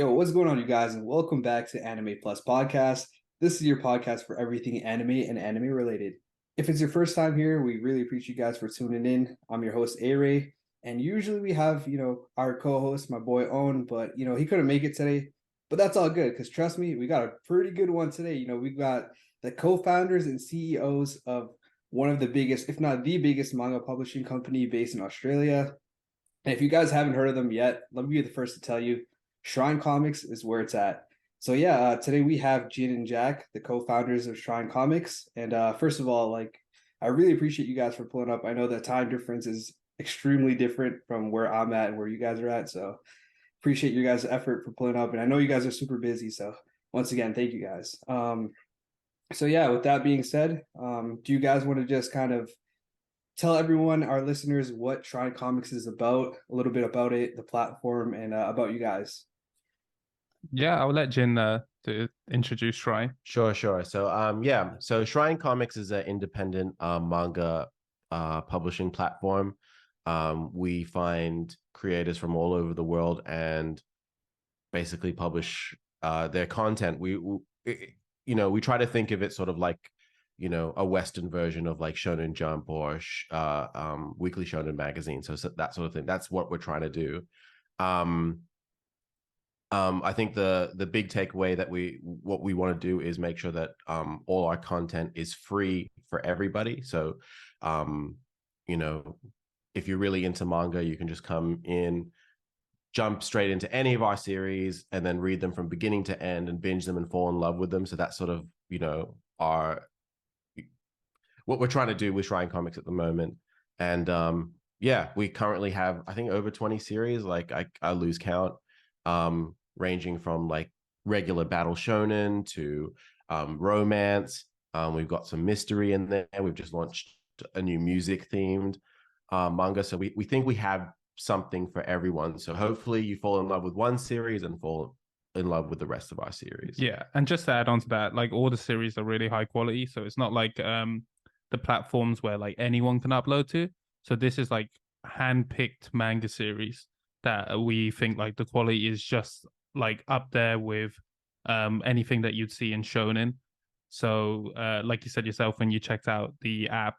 Yo, what's going on, you guys? And welcome back to Anime Plus Podcast. This is your podcast for everything anime and anime related. If it's your first time here, we really appreciate you guys for tuning in. I'm your host, Aray, and usually we have, our co-host, my boy Owen, but he couldn't make it today. But that's all good because trust me, we got a pretty good one today. We've got the co-founders and CEOs of one of the biggest, if not the biggest, manga publishing company based in Australia. And if you guys haven't heard of them yet, let me be the first to tell you, Shrine Comics is where it's at. So yeah, today we have Jin and Jack, the co-founders of Shrine Comics. And first of all, I really appreciate you guys for pulling up. I know the time difference is extremely different from where I'm at and where you guys are at. So appreciate your guys' effort for pulling up. And I know you guys are super busy. So once again, thank you guys. So yeah, with that being said, do you guys want to just kind of tell everyone, our listeners, what Shrine Comics is about, a little bit about it, the platform, and about you guys? Yeah, I'll let Jin to introduce Shrine. Sure. So Shrine Comics is an independent manga publishing platform. We find creators from all over the world and basically publish their content. We try to think of it sort of like a Western version of like Shonen Jump or Weekly Shonen Magazine. So that sort of thing. That's what we're trying to do. I think the big takeaway that what we want to do is make sure that all our content is free for everybody. So, if you're really into manga, you can just come in, jump straight into any of our series, and then read them from beginning to end and binge them and fall in love with them. So that's sort of our what we're trying to do with Shrine Comics at the moment. And we currently have, I think, over 20 series. Like I lose count. Ranging from like regular battle shonen to romance. We've got some mystery in there. We've just launched a new music themed manga. So we think we have something for everyone. So hopefully you fall in love with one series and fall in love with the rest of our series. Yeah, and just to add on to that, like all the series are really high quality. So it's not like the platforms where like anyone can upload to. So this is like hand-picked manga series that we think like the quality is just like up there with anything that you'd see in shonen. So like you said yourself, when you checked out the app,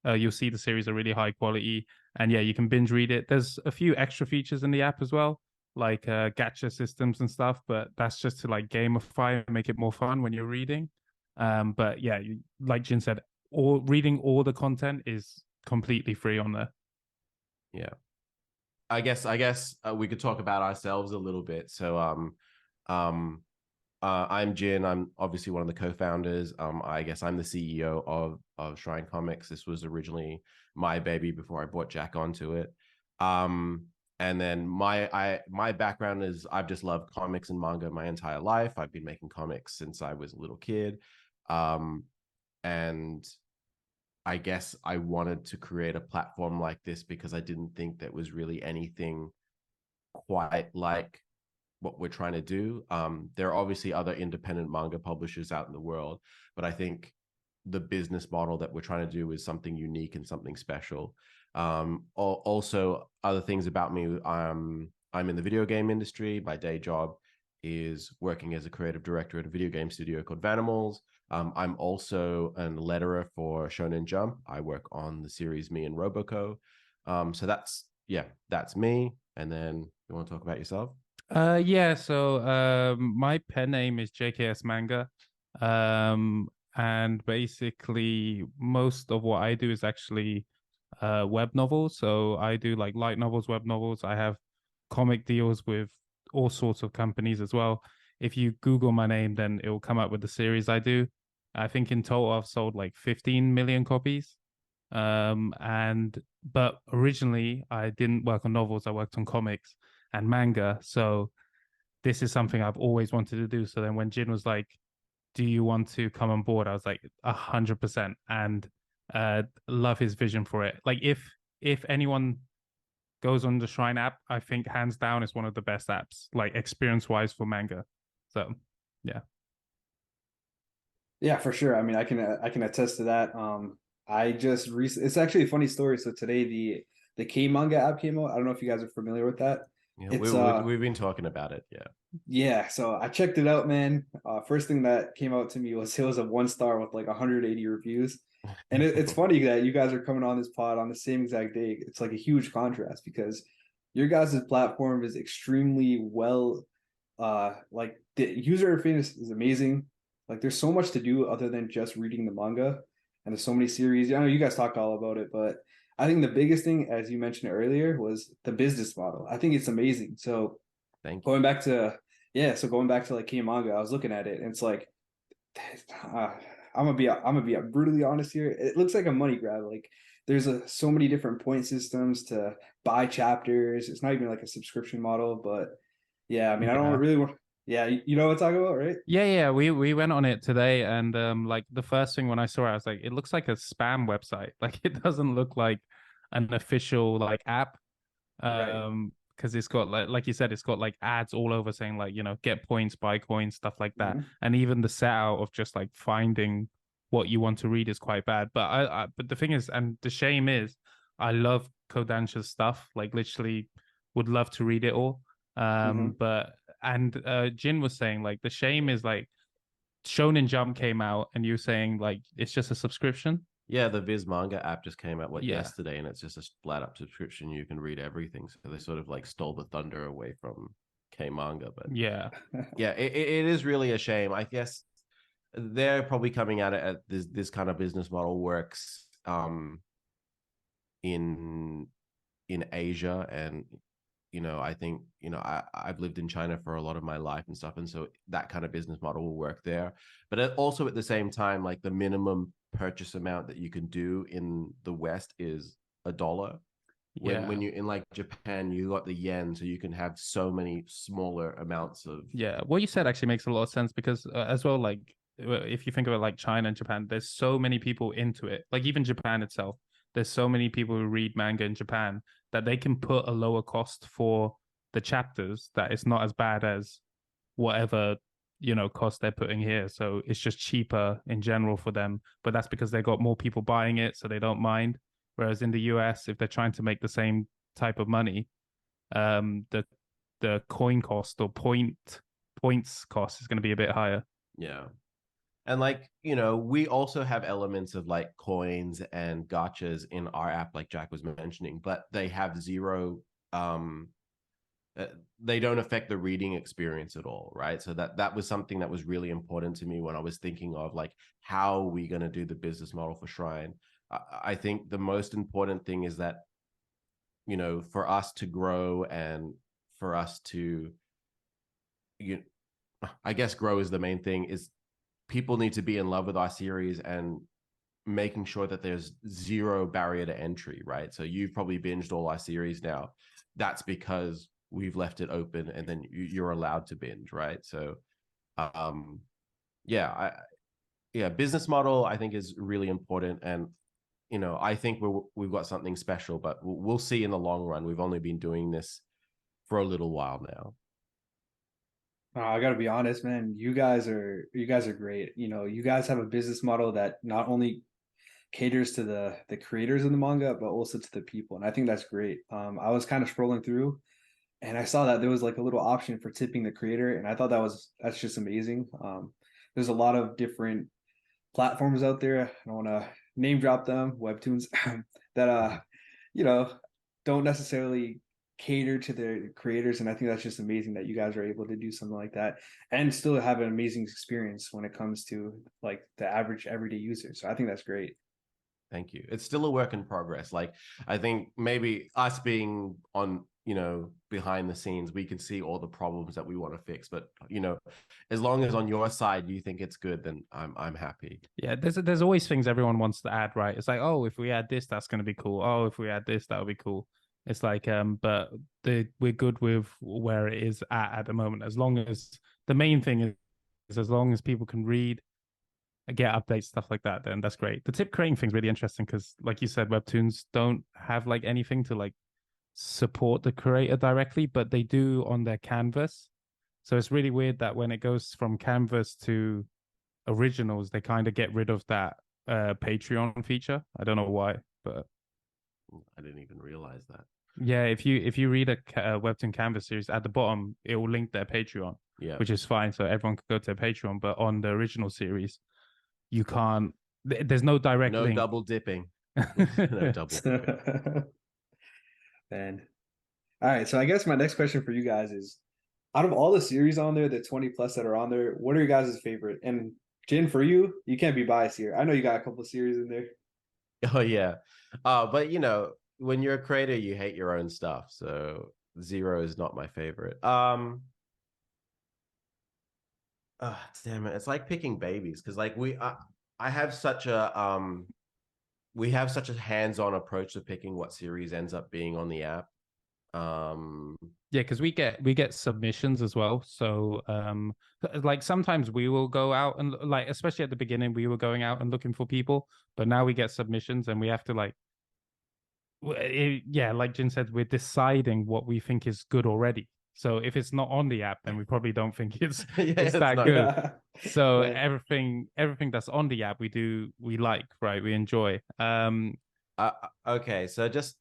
you'll see the series are really high quality, and yeah, you can binge read it. There's a few extra features in the app as well, like gacha systems and stuff, but that's just to like gamify and make it more fun when you're reading. But yeah, like Jin said, reading all the content is completely free on there. Yeah. I guess we could talk about ourselves a little bit. So I'm Jin. I'm obviously one of the co-founders. I guess I'm the CEO of Shrine Comics. This was originally my baby before I brought Jack onto it. And then my background is I've just loved comics and manga my entire life. I've been making comics since I was a little kid. And I guess I wanted to create a platform like this because I didn't think there was really anything quite like what we're trying to do. There are obviously other independent manga publishers out in the world, but I think the business model that we're trying to do is something unique and something special. Also, other things about me, I'm in the video game industry. My day job is working as a creative director at a video game studio called Vanimals. I'm also a letterer for Shonen Jump. I work on the series Me and Roboco. So that's me. And then you want to talk about yourself? So my pen name is JKS Manga. And basically most of what I do is actually web novels. So I do like light novels, web novels. I have comic deals with all sorts of companies as well. If you Google my name, then it will come up with the series I do. I think in total I've sold like 15 million copies. But originally I didn't work on novels, I worked on comics and manga. So this is something I've always wanted to do. So then when Jin was like, do you want to come on board? I was like 100%, and love his vision for it. Like if anyone goes on the Shrine app, I think hands down it's one of the best apps, like experience wise for manga. So yeah. Yeah, for sure. I mean, I can attest to that. I just recently, it's actually a funny story. So today the K Manga app came out. I don't know if you guys are familiar with that. Yeah, It's we've been talking about it. Yeah. Yeah, so I checked it out, man. First thing that came out to me was it was a 1 star with like 180 reviews. And it's funny that you guys are coming on this pod on the same exact day. It's like a huge contrast because your guys' platform is extremely well, like the user interface is amazing. Like there's so much to do other than just reading the manga, and there's so many series. I know you guys talked all about it, but I think the biggest thing, as you mentioned earlier, was the business model. I think it's amazing. So Thank you. going back to so going back to like K manga, I was looking at it and it's like uh, I'm gonna be brutally honest here. It looks like a money grab. Like there's so many different point systems to buy chapters. It's not even like a subscription model, but yeah, I mean I don't Yeah. really want. Yeah, you know what I'm talking about, right? Yeah, we went on it today, and like the first thing when I saw it, I was like, it looks like a spam website. Like it doesn't look like an official like app. Right. Because it's got like you said, it's got like ads all over saying like, get points, buy coins, stuff like that. Mhm. And even the set out of just like finding what you want to read is quite bad. But but the thing is, and the shame is, I love Kodansha's stuff. Like literally, would love to read it all. Mhm. But and Jin was saying like the shame is like Shonen Jump came out, and you're saying like it's just a subscription. Yeah, the Viz Manga app just came out Yeah, yesterday, and it's just a flat up subscription. You can read everything. So they sort of like stole the thunder away from K Manga. But yeah, yeah, it is really a shame. I guess they're probably coming at it at this kind of business model works in Asia, and I think I've lived in China for a lot of my life and stuff, and so that kind of business model will work there. But also at the same time, like the minimum purchase amount that you can do in the West is $1. When yeah. you in like Japan, you got the yen, so you can have so many smaller amounts of. Yeah, what you said actually makes a lot of sense because as well, like if you think of it like China and Japan, there's so many people into it. Like even Japan itself, there's so many people who read manga in Japan that they can put a lower cost for the chapters that it's not as bad as whatever cost they're putting here. So it's just cheaper in general for them. But that's because they got more people buying it, so they don't mind. Whereas in the US, if they're trying to make the same type of money, the coin cost or points cost is going to be a bit higher. Yeah. And like, we also have elements of like coins and gotchas in our app, like Jack was mentioning, but they have zero, um, uh, they don't affect the reading experience at all, right? So that was something that was really important to me when I was thinking of like, how are we going to do the business model for Shrine? I think the most important thing is that, for us to grow and for us to, you, I guess grow is the main thing, is people need to be in love with our series and making sure that there's zero barrier to entry, right? So you've probably binged all our series now. That's because we've left it open, and then you're allowed to binge, right? So, um, yeah, business model I think is really important, and I think we've got something special, but we'll see in the long run. We've only been doing this for a little while now. I gotta be honest, man. You guys are great. You guys have a business model that not only caters to the creators of the manga, but also to the people, and I think that's great. I was kind of scrolling through, and I saw that there was like a little option for tipping the creator, and I thought that's just amazing. There's a lot of different platforms out there. I don't want to name drop them, webtoons that you know don't necessarily cater to their creators, and I think that's just amazing that you guys are able to do something like that and still have an amazing experience when it comes to like the average everyday user. So I think that's great. Thank you. It's still a work in progress. Like, I think maybe us being on, behind the scenes, we can see all the problems that we want to fix. But, as long as on your side you think it's good, then I'm happy. Yeah, there's always things everyone wants to add, right? It's like, oh, if we add this, that's going to be cool. Oh, if we add this, that'll be cool. It's like, but we're good with where it is at the moment. As long as the main thing is as long as people can read, get updates, stuff like that, then that's great. The tip creating thing's really interesting because, like you said, webtoons don't have like anything to like support the creator directly, but they do on their canvas. So it's really weird that when it goes from canvas to originals, they kind of get rid of that Patreon feature. I don't know why, but I didn't even realize that. Yeah, if you read a Webtoon Canvas series at the bottom, it will link their Patreon, Yeah. which is fine, so everyone can go to their Patreon. But on the original series, you can't. There's no direct No link. double dipping. No double dipping. Man. All right. So I guess my next question for you guys is, out of all the series on there, the 20 plus that are on there, what are your guys' favorite? And Jin, for you, you can't be biased here. I know you got a couple of series in there. Oh yeah. But you know, when you're a creator, you hate your own stuff. So Zero is not my favorite. Damn it. It's like picking babies because like I have such a we have such a hands-on approach to picking what series ends up being on the app. Yeah, because we get submissions as well. So like sometimes we will go out and like, especially at the beginning, we were going out and looking for people, but now we get submissions and we have to like, yeah, like Jin said, we're deciding what we think is good already. So if it's not on the app, then we probably don't think it's yeah, it's that not good. Yeah. So Yeah. everything that's on the app we like, right? We enjoy. Okay, so just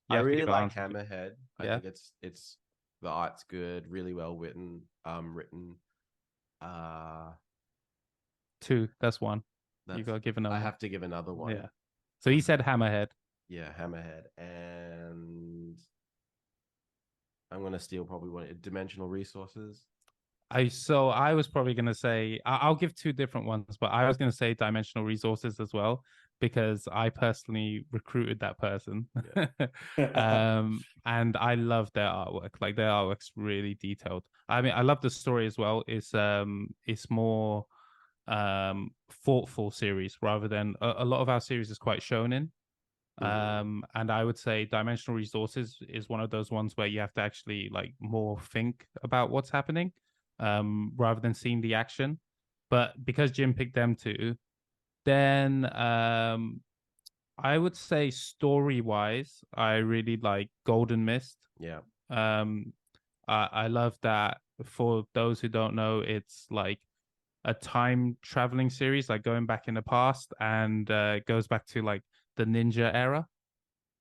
You I have to really give an like answer. Hammerhead. I Yeah. think it's the art's good, really well written. Uh 2, that's 1. You that's gotta give another I one. have to give another one. Yeah. So he said Hammerhead. Yeah, Hammerhead. And I'm gonna steal probably one Dimensional Resources. I was probably gonna say I'll give 2 different ones, but I was gonna say Dimensional Resources as well because I personally recruited that person. And I love their artwork. Like their artwork's really detailed. I mean, I love the story as well. It's more thoughtful series rather than a lot of our series is quite shonen. And I would say Dimensional Resources is one of those ones where you have to actually like more think about what's happening, rather than seeing the action. But because Jim picked them 2, then I would say story wise, I really like Golden Mist. Yeah. Um, I love that. For those who don't know, it's like a time traveling series, like going back in the past, and it goes back to like the ninja era.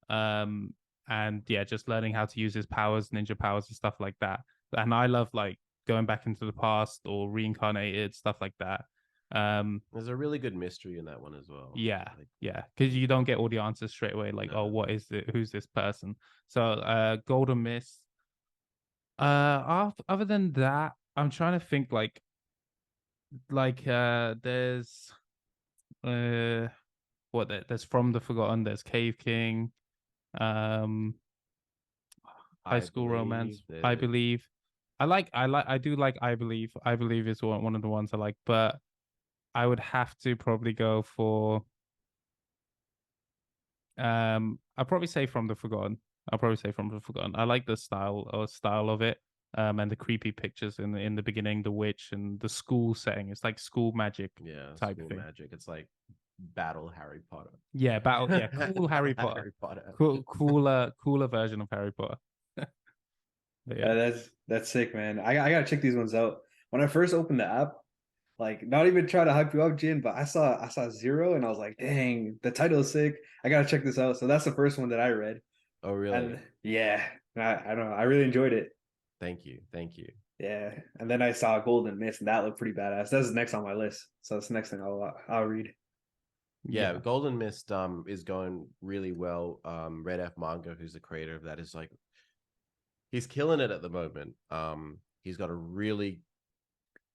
Um, and yeah, just learning how to use his powers, ninja powers, and stuff like that. And I love like going back into the past or reincarnated stuff like that. There's a really good mystery in that one as well. Yeah, Like, yeah, because you don't get all the answers straight away. Like, oh, no. what is it? Who's this person? So, Golden Mist. Other than that, I'm trying to think there's uh there's From the Forgotten, there's Cave King, um High I School believe Romance. I there's believe. I do like I believe. I believe is one of the ones I like, but I would have to probably go for I'll probably say From the Forgotten. I'll probably say From the Forgotten. I like the style of it. And the creepy pictures in the beginning, the witch and the school setting. It's like school magic type school thing. magic. It's like battle Harry Potter. Yeah, cool Harry Potter. Harry Potter. Cooler version of Harry Potter. But yeah. That's sick, man. I gotta check these ones out. When I first opened the app, like not even try to hype you up, Jin, but I saw Zero and I was like, dang, the title is sick. I gotta check this out. So that's the first one that I read. Oh, really? And yeah, I don't know. I really enjoyed it. Thank you. Thank you. Yeah. And then I saw Golden Mist and that looked pretty badass. That's next on my list. So that's the next thing I'll read. Yeah, Golden Mist is going really well. Red F Manga, who's the creator of that, is like he's killing it at the moment. He's got a really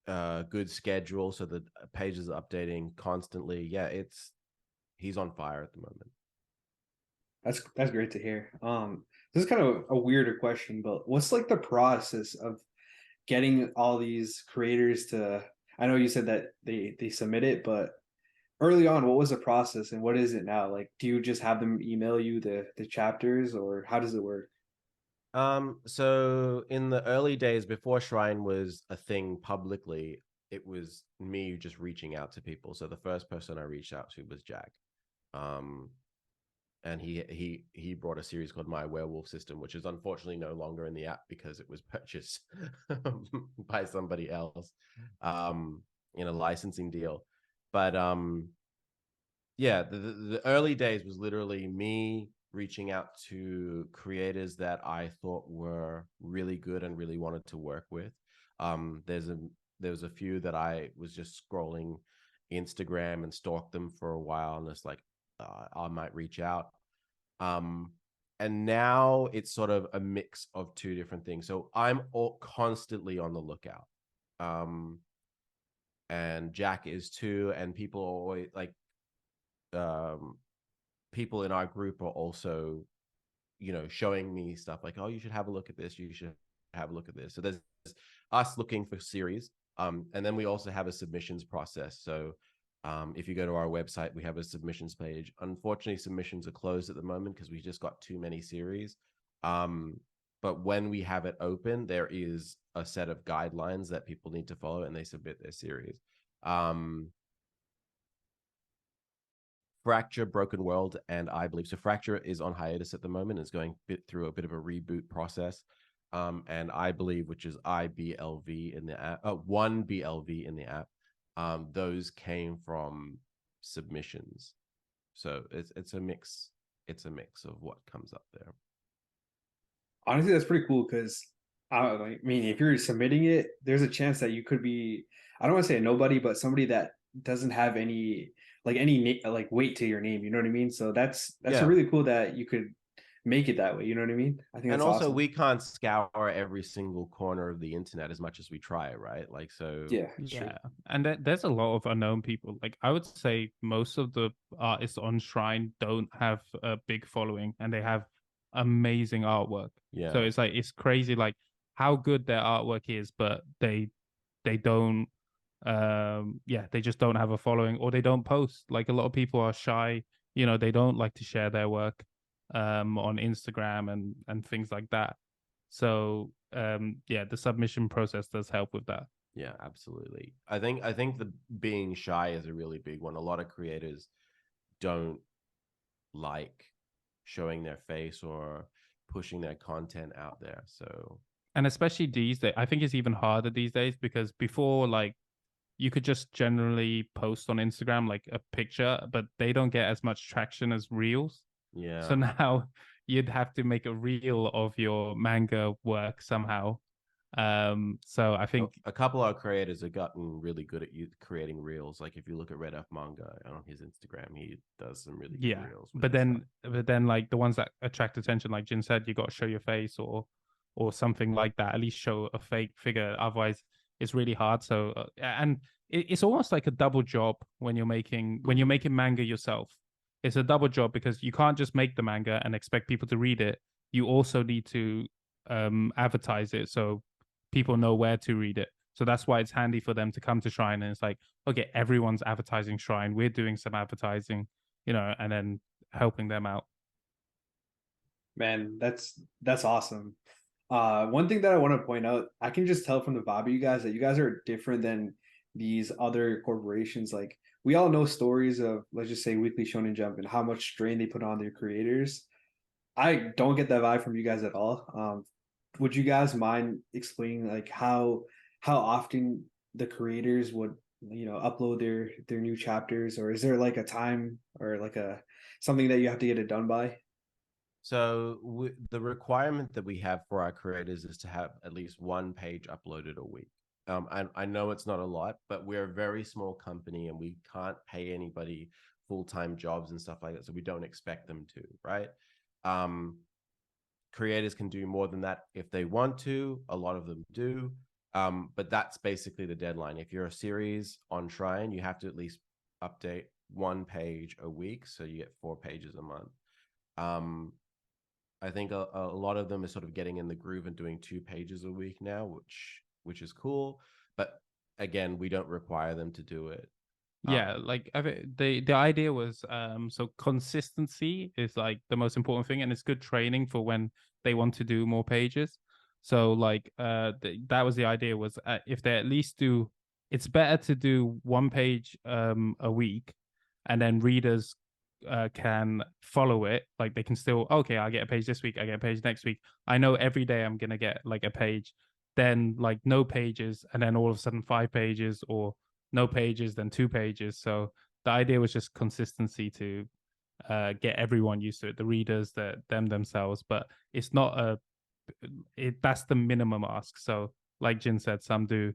good schedule, so the pages are updating constantly. Yeah, he's on fire at the moment. That's great to hear. This is kind of a weirder question, but what's like the process of getting all these creators to, I know you said that they submit it, but early on, what was the process and what is it now? Like, do you just have them email you the chapters or how does it work? So in the early days before Shrine was a thing publicly, it was me just reaching out to people. So the first person I reached out to was Jack. And he brought a series called My Werewolf System, which is unfortunately no longer in the app because it was purchased by somebody else in a licensing deal. But yeah, the early days was literally me reaching out to creators that I thought were really good and really wanted to work with. There was a few that I was just scrolling Instagram and stalked them for a while, and it's like I might reach out. And now it's sort of a mix of two different things. So I'm constantly on the lookout. And Jack is too, and people are always like people in our group are also, showing me stuff like, oh, you should have a look at this, you should have a look at this. So there's us looking for series, and then we also have a submissions process. So if you go to our website, we have a submissions page. Unfortunately, submissions are closed at the moment because we just got too many series. But when we have it open, there is a set of guidelines that people need to follow, and they submit their series. Fracture, Broken World, and I believe so. Fracture is on hiatus at the moment. It's going through a bit of a reboot process. And I believe, which is IBLV in the app, one BLV in the app. Those came from submissions. So it's a mix. It's a mix of what comes up there. Honestly, that's pretty cool because I mean, if you're submitting it, there's a chance that you could be, I don't want to say a nobody, but somebody that doesn't have any weight to your name. You know what I mean? So that's really cool that you could make it that way. You know what I mean? I think that's and also awesome. We can't scour every single corner of the internet as much as we try, right? Like, so yeah, and there's a lot of unknown people. Like I would say most of the artists on Shrine don't have a big following, and they have amazing artwork. Yeah. So it's like it's crazy, like how good their artwork is, but they don't they just don't have a following, or they don't post. Like a lot of people are shy, they don't like to share their work on Instagram and things like that. So the submission process does help with that. Yeah, absolutely. I think the being shy is a really big one. A lot of creators don't like showing their face or pushing their content out there. So, and especially these days, I think it's even harder these days, because before, like, you could just generally post on Instagram like a picture, but they don't get as much traction as reels. yeah. So now you'd have to make a reel of your manga work somehow. So I think a couple of creators have gotten really good at creating reels. Like if you look at Red F Manga on his Instagram, he does some really good reels. But then like the ones that attract attention, like Jin said, you got to show your face or something like that. At least show a fake figure. Otherwise, it's really hard. So and it's almost like a double job when you're making manga yourself. It's a double job because you can't just make the manga and expect people to read it. You also need to advertise it so people know where to read it. So that's why it's handy for them to come to Shrine, and it's like, okay, everyone's advertising Shrine. We're doing some advertising, and then helping them out. Man, that's awesome. One thing that I want to point out, I can just tell from the vibe of you guys that you guys are different than these other corporations. Like we all know stories of, let's just say, Weekly Shonen Jump and how much strain they put on their creators. I don't get that vibe from you guys at all. Would you guys mind explaining like how often the creators would upload their new chapters, or is there like a time or like a something that you have to get it done by? So the requirement that we have for our creators is to have at least one page uploaded a week. I know it's not a lot, but we're a very small company and we can't pay anybody full-time jobs and stuff like that. So we don't expect them to, right? Creators can do more than that if they want to. A lot of them do. But that's basically the deadline. If you're a series on Shrine, you have to at least update one page a week. So you get 4 pages a month. I think a lot of them are sort of getting in the groove and doing 2 pages a week now, which is cool. But again, we don't require them to do it. Yeah, like the idea was so consistency is like the most important thing, and it's good training for when they want to do more pages. So like that was the idea was if they at least do, it's better to do 1 page a week, and then readers can follow it. Like they can still, okay, I get a page this week, I get a page next week. I know every day I'm gonna get like a page. Then like no pages, and then all of a sudden 5 pages, or no pages, then 2 pages. So the idea was just consistency to get everyone used to it, the readers, them themselves. But it's not that's the minimum ask. So like Jin said, some do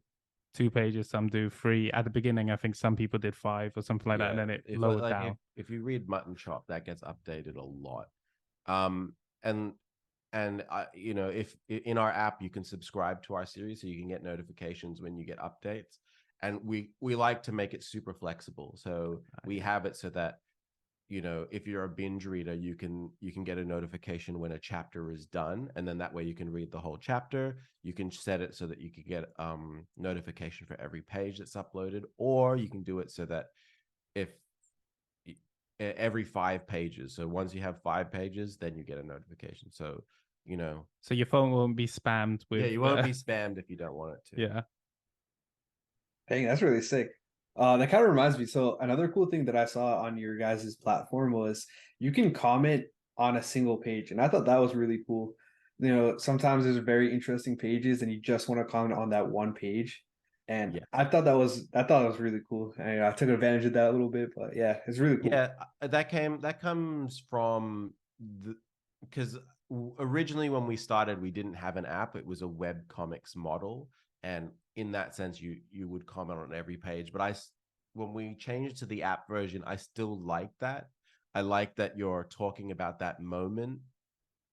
2 pages, some do 3. At the beginning, I think some people did 5 or something like that, and then it lowered down. If you read Mutton Chop, that gets updated a lot. And you know, if in our app you can subscribe to our series, so you can get notifications when you get updates. And we like to make it super flexible, so we have it so that, you know, if you're a binge reader, you can get a notification when a chapter is done, and then that way you can read the whole chapter. You can set it so that you can get notification for every page that's uploaded, or you can do it so that if every 5 pages, so once you have 5 pages, then you get a notification. So, you know, so your phone won't be spammed with, you won't be spammed if you don't want it to. Yeah. Dang, that's really sick. That kind of reminds me. So another cool thing that I saw on your guys' platform was you can comment on a single page, and I thought that was really cool. You know, sometimes there's very interesting pages, and you just want to comment on that one page. And Yeah. I thought that was really cool. And I took advantage of that a little bit, but yeah, it's really cool. Yeah, that comes from because originally when we started, we didn't have an app. It was a web comics model, and in that sense, you would comment on every page. But when we changed to the app version, I still like that. I like that you're talking about that moment,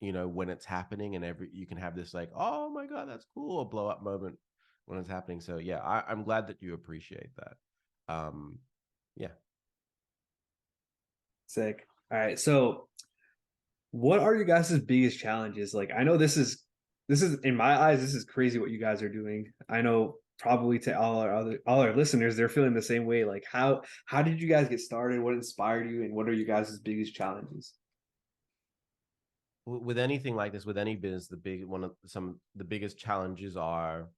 you know, when it's happening, and you can have this like, oh my god, that's cool, a blow up moment when it's happening. So yeah, I'm glad that you appreciate that. Yeah. Sick. All right. So what are your guys' biggest challenges? Like, I know this is in my eyes, this is crazy what you guys are doing. I know probably to all our listeners, they're feeling the same way. Like, how did you guys get started? What inspired you, and what are you guys' biggest challenges? With anything like this, with any business, the biggest challenges are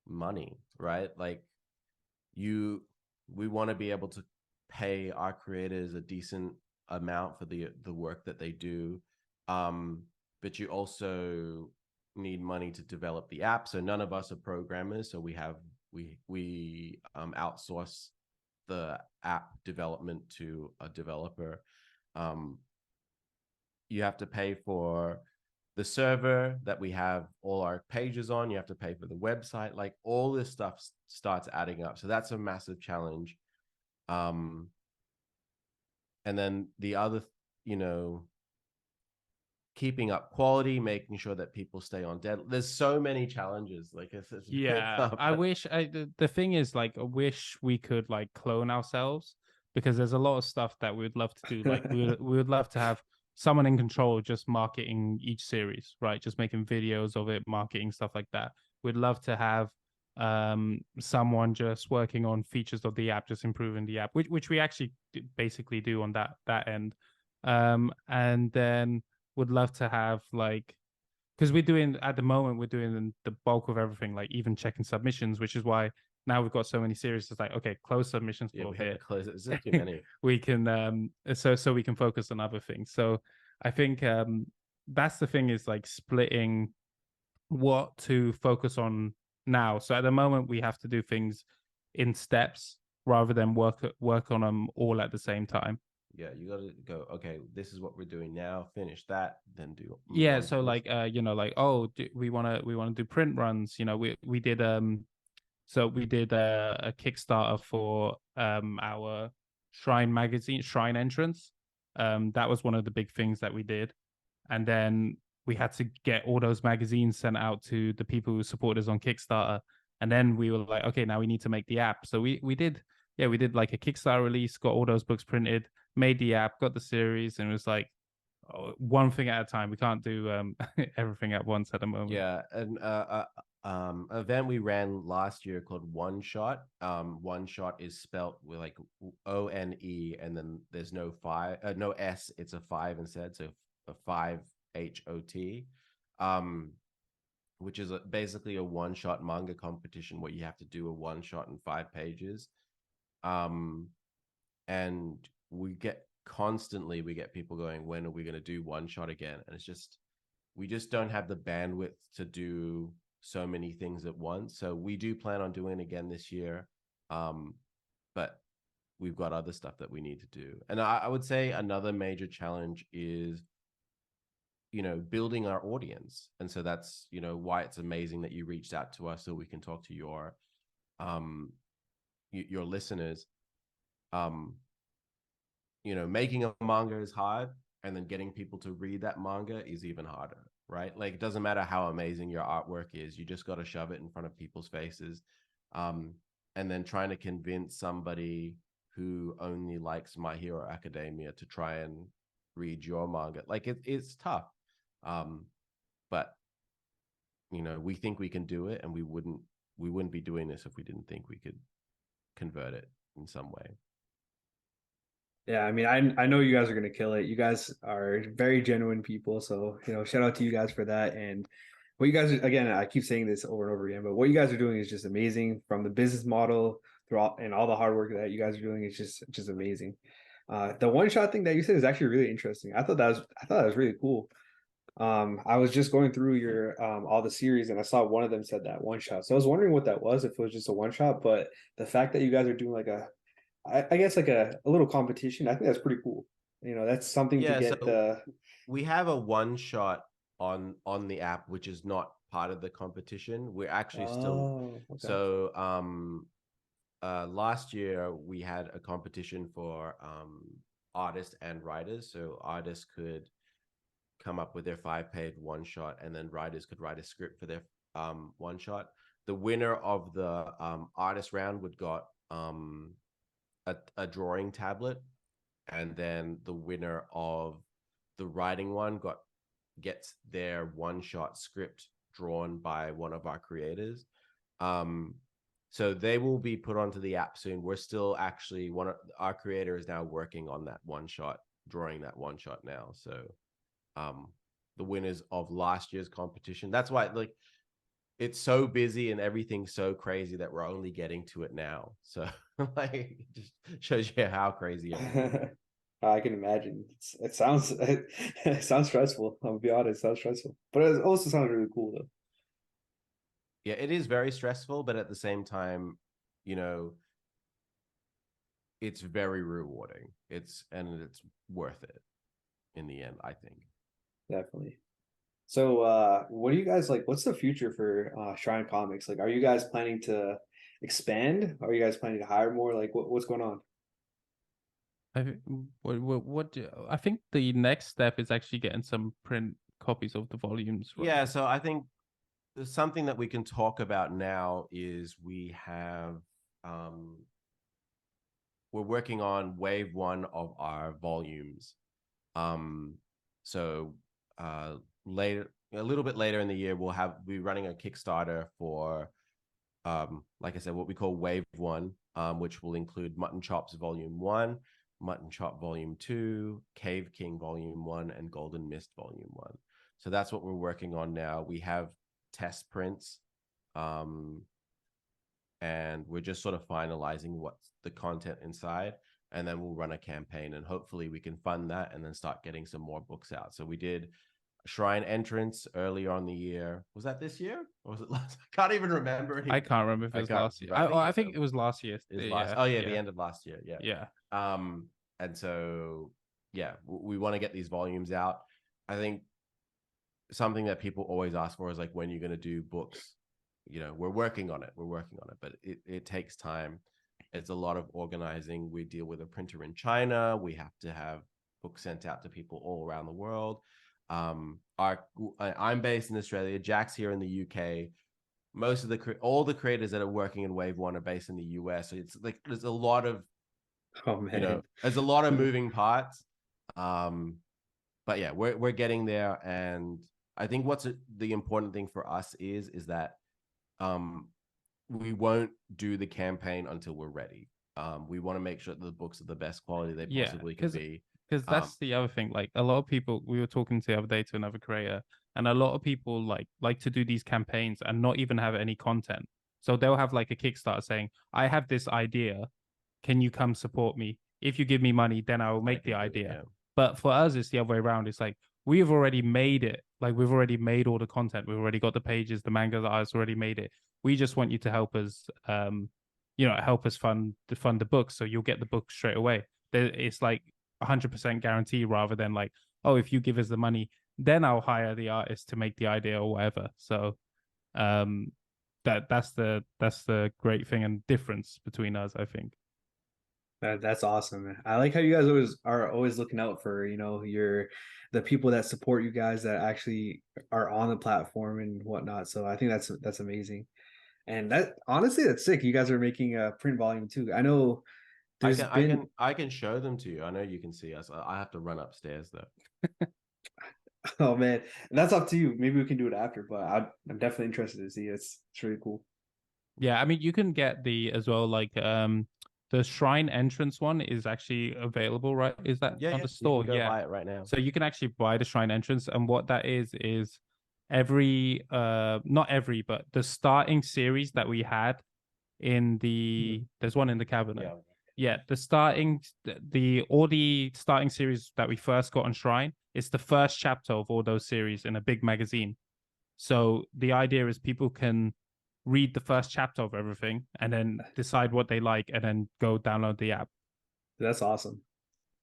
money, right? Like we want to be able to pay our creators a decent amount for the work that they do, but you also need money to develop the app. So none of us are programmers, so we outsource the app development to a developer. You have to pay for the server that we have all our pages on. You have to pay for the website. Like all this stuff starts adding up. So that's a massive challenge. And then the other, you know, keeping up quality, making sure that people stay on dead. There's so many challenges. Like it's Yeah, I wish the thing is, like, I wish we could like clone ourselves, because there's a lot of stuff that we would love to do. Like we would love to have someone in control of just marketing each series, right? Just making videos of it, marketing stuff like that. We'd love to have someone just working on features of the app, just improving the app, which we actually basically do on that end. And then would love to have, like, because we're doing at the moment, we're doing the bulk of everything, like even checking submissions, which is why now we've got so many series. It's like, okay, close submissions for a bit. Close it. There's too many. We can so we can focus on other things. So I think that's the thing, is like splitting what to focus on now. So at the moment we have to do things in steps rather than work on them all at the same time. Yeah, you gotta go, okay, this is what we're doing now, finish that, then Yeah, so like you know, like, oh, we want to do print runs, you know. We did so we did a Kickstarter for our Shrine magazine, Shrine entrance. That was one of the big things that we did. And then we had to get all those magazines sent out to the people who supported us on Kickstarter. And then we were like, okay, now we need to make the app. So we did like a Kickstarter release, got all those books printed, made the app, got the series, and it was like, one thing at a time. We can't do everything at once at the moment. Yeah, and event we ran last year called One Shot. One Shot is spelt with like ONE, and then there's no no S. It's a 5 instead, so a 5HOT. Which is basically a one-shot manga competition where you have to do a one shot in 5 pages. And we get people going, when are we going to do one shot again? And we just don't have the bandwidth to do so many things at once. So we do plan on doing it again this year. But we've got other stuff that we need to do. And I would say another major challenge is, building our audience. And so that's, why it's amazing that you reached out to us so we can talk to your listeners. Making a manga is hard, and then getting people to read that manga is even harder, right? Like, it doesn't matter how amazing your artwork is, you just got to shove it in front of people's faces. And then trying to convince somebody who only likes My Hero Academia to try and read your manga, like it's tough. But we think we can do it, and we wouldn't be doing this if we didn't think we could convert it in some way. Yeah, I mean, I know you guys are gonna kill it. You guys are very genuine people, so shout out to you guys for that. And what you guys are, again, I keep saying this over and over again, but what you guys are doing is just amazing. From the business model and all the hard work that you guys are doing, it's just amazing. The one shot thing that you said is actually really interesting. I thought that was really cool. I was just going through your all the series, and I saw one of them said that one shot. So I was wondering what that was, if it was just a one shot. But the fact that you guys are doing like I guess like a little competition, I think that's pretty cool. That's something to get the. We have a one shot on the app, which is not part of the competition. We're actually still Okay. So last year we had a competition for artists and writers. So artists could come up with their 5-page one shot, and then writers could write a script for their one shot. The winner of the artist round would got a drawing tablet, and then the winner of the writing one gets their one shot script drawn by one of our creators. So they will be put onto the app soon. We're still actually our creator is now working on that one shot, drawing that one shot now. So the winners of last year's competition, that's why it's so busy and everything's so crazy that we're only getting to it now. So it just shows you how crazy everything is. I can imagine. It sounds it sounds stressful. I'll be honest, it sounds stressful, but it also sounds really cool though. Yeah, it is very stressful, but at the same time, it's very rewarding. It's worth it in the end, I think. Definitely. So what do you guys like? What's the future for Shrine Comics? Like, are you guys planning to expand? Are you guys planning to hire more? Like, what's going on? I think the next step is actually getting some print copies of the volumes. Right? Yeah, so I think there's something that we can talk about now is we have we're working on wave 1 of our volumes. So later, a little bit later in the year, we'll be running a Kickstarter for like I said, what we call wave 1, which will include Mutton Chops Volume 1, Mutton Chop Volume 2, Cave King Volume 1, and Golden Mist Volume 1. So that's what we're working on now. We have test prints, and we're just sort of finalizing what's the content inside, and then we'll run a campaign, and hopefully we can fund that and then start getting some more books out. So we did Shrine Entrance earlier on the year. Was that this year or was it last? I can't even remember anymore. I can't remember if it was last year. I think it was last year. The end of last year. Yeah. And so we want to get these volumes out. I think something that people always ask for is like, when you're going to do books. We're working on it, but it takes time. It's a lot of organizing. We deal with a printer in China. We have to have books sent out to people all around the world. I'm based in Australia. Jack's here in the UK. Most of all the creators that are working in Wave 1 are based in the US. So it's like there's a lot of there's a lot of moving parts. But yeah, we're getting there, and I think what's the important thing for us is that we won't do the campaign until we're ready. We want to make sure that the books are the best quality they possibly can be. Because that's the other thing. Like, a lot of people, we were talking the other day to another creator, and a lot of people like to do these campaigns and not even have any content. So they'll have like a Kickstarter saying, "I have this idea. Can you come support me? If you give me money, then I will make the idea." Yeah. But for us, it's the other way around. It's like, we've already made it. Like, we've already made all the content. We've already got the pages, the manga that I've already made it. We just want you to help us, help us fund the book, so you'll get the book straight away. It's like 100% guarantee, rather than like, oh, if you give us the money, then I'll hire the artist to make the idea or whatever. So that's the great thing and difference between us, I think. That's awesome, man. I like how you guys always looking out for, the people that support you guys, that actually are on the platform and whatnot. So I think that's amazing. And that, honestly, that's sick. You guys are making a print volume too. I know there's been I can show them to you. I know you can see us. I have to run upstairs though. oh man, that's up to you. Maybe we can do it after, but I'm definitely interested to see it. It's really cool. Yeah, I mean, you can get the as well, like the shrine entrance one is actually available, right? Is that on the store? You can go Yeah, buy it right now. so you can actually buy the shrine entrance, and what that is every not every, but the starting series that we had in the there's one in the cabinet. Yeah, all the starting series that we first got on Shrine, it's the first chapter of all those series in a big magazine. So the idea is people can read the first chapter of everything and then decide what they like, and then go download the app. That's awesome.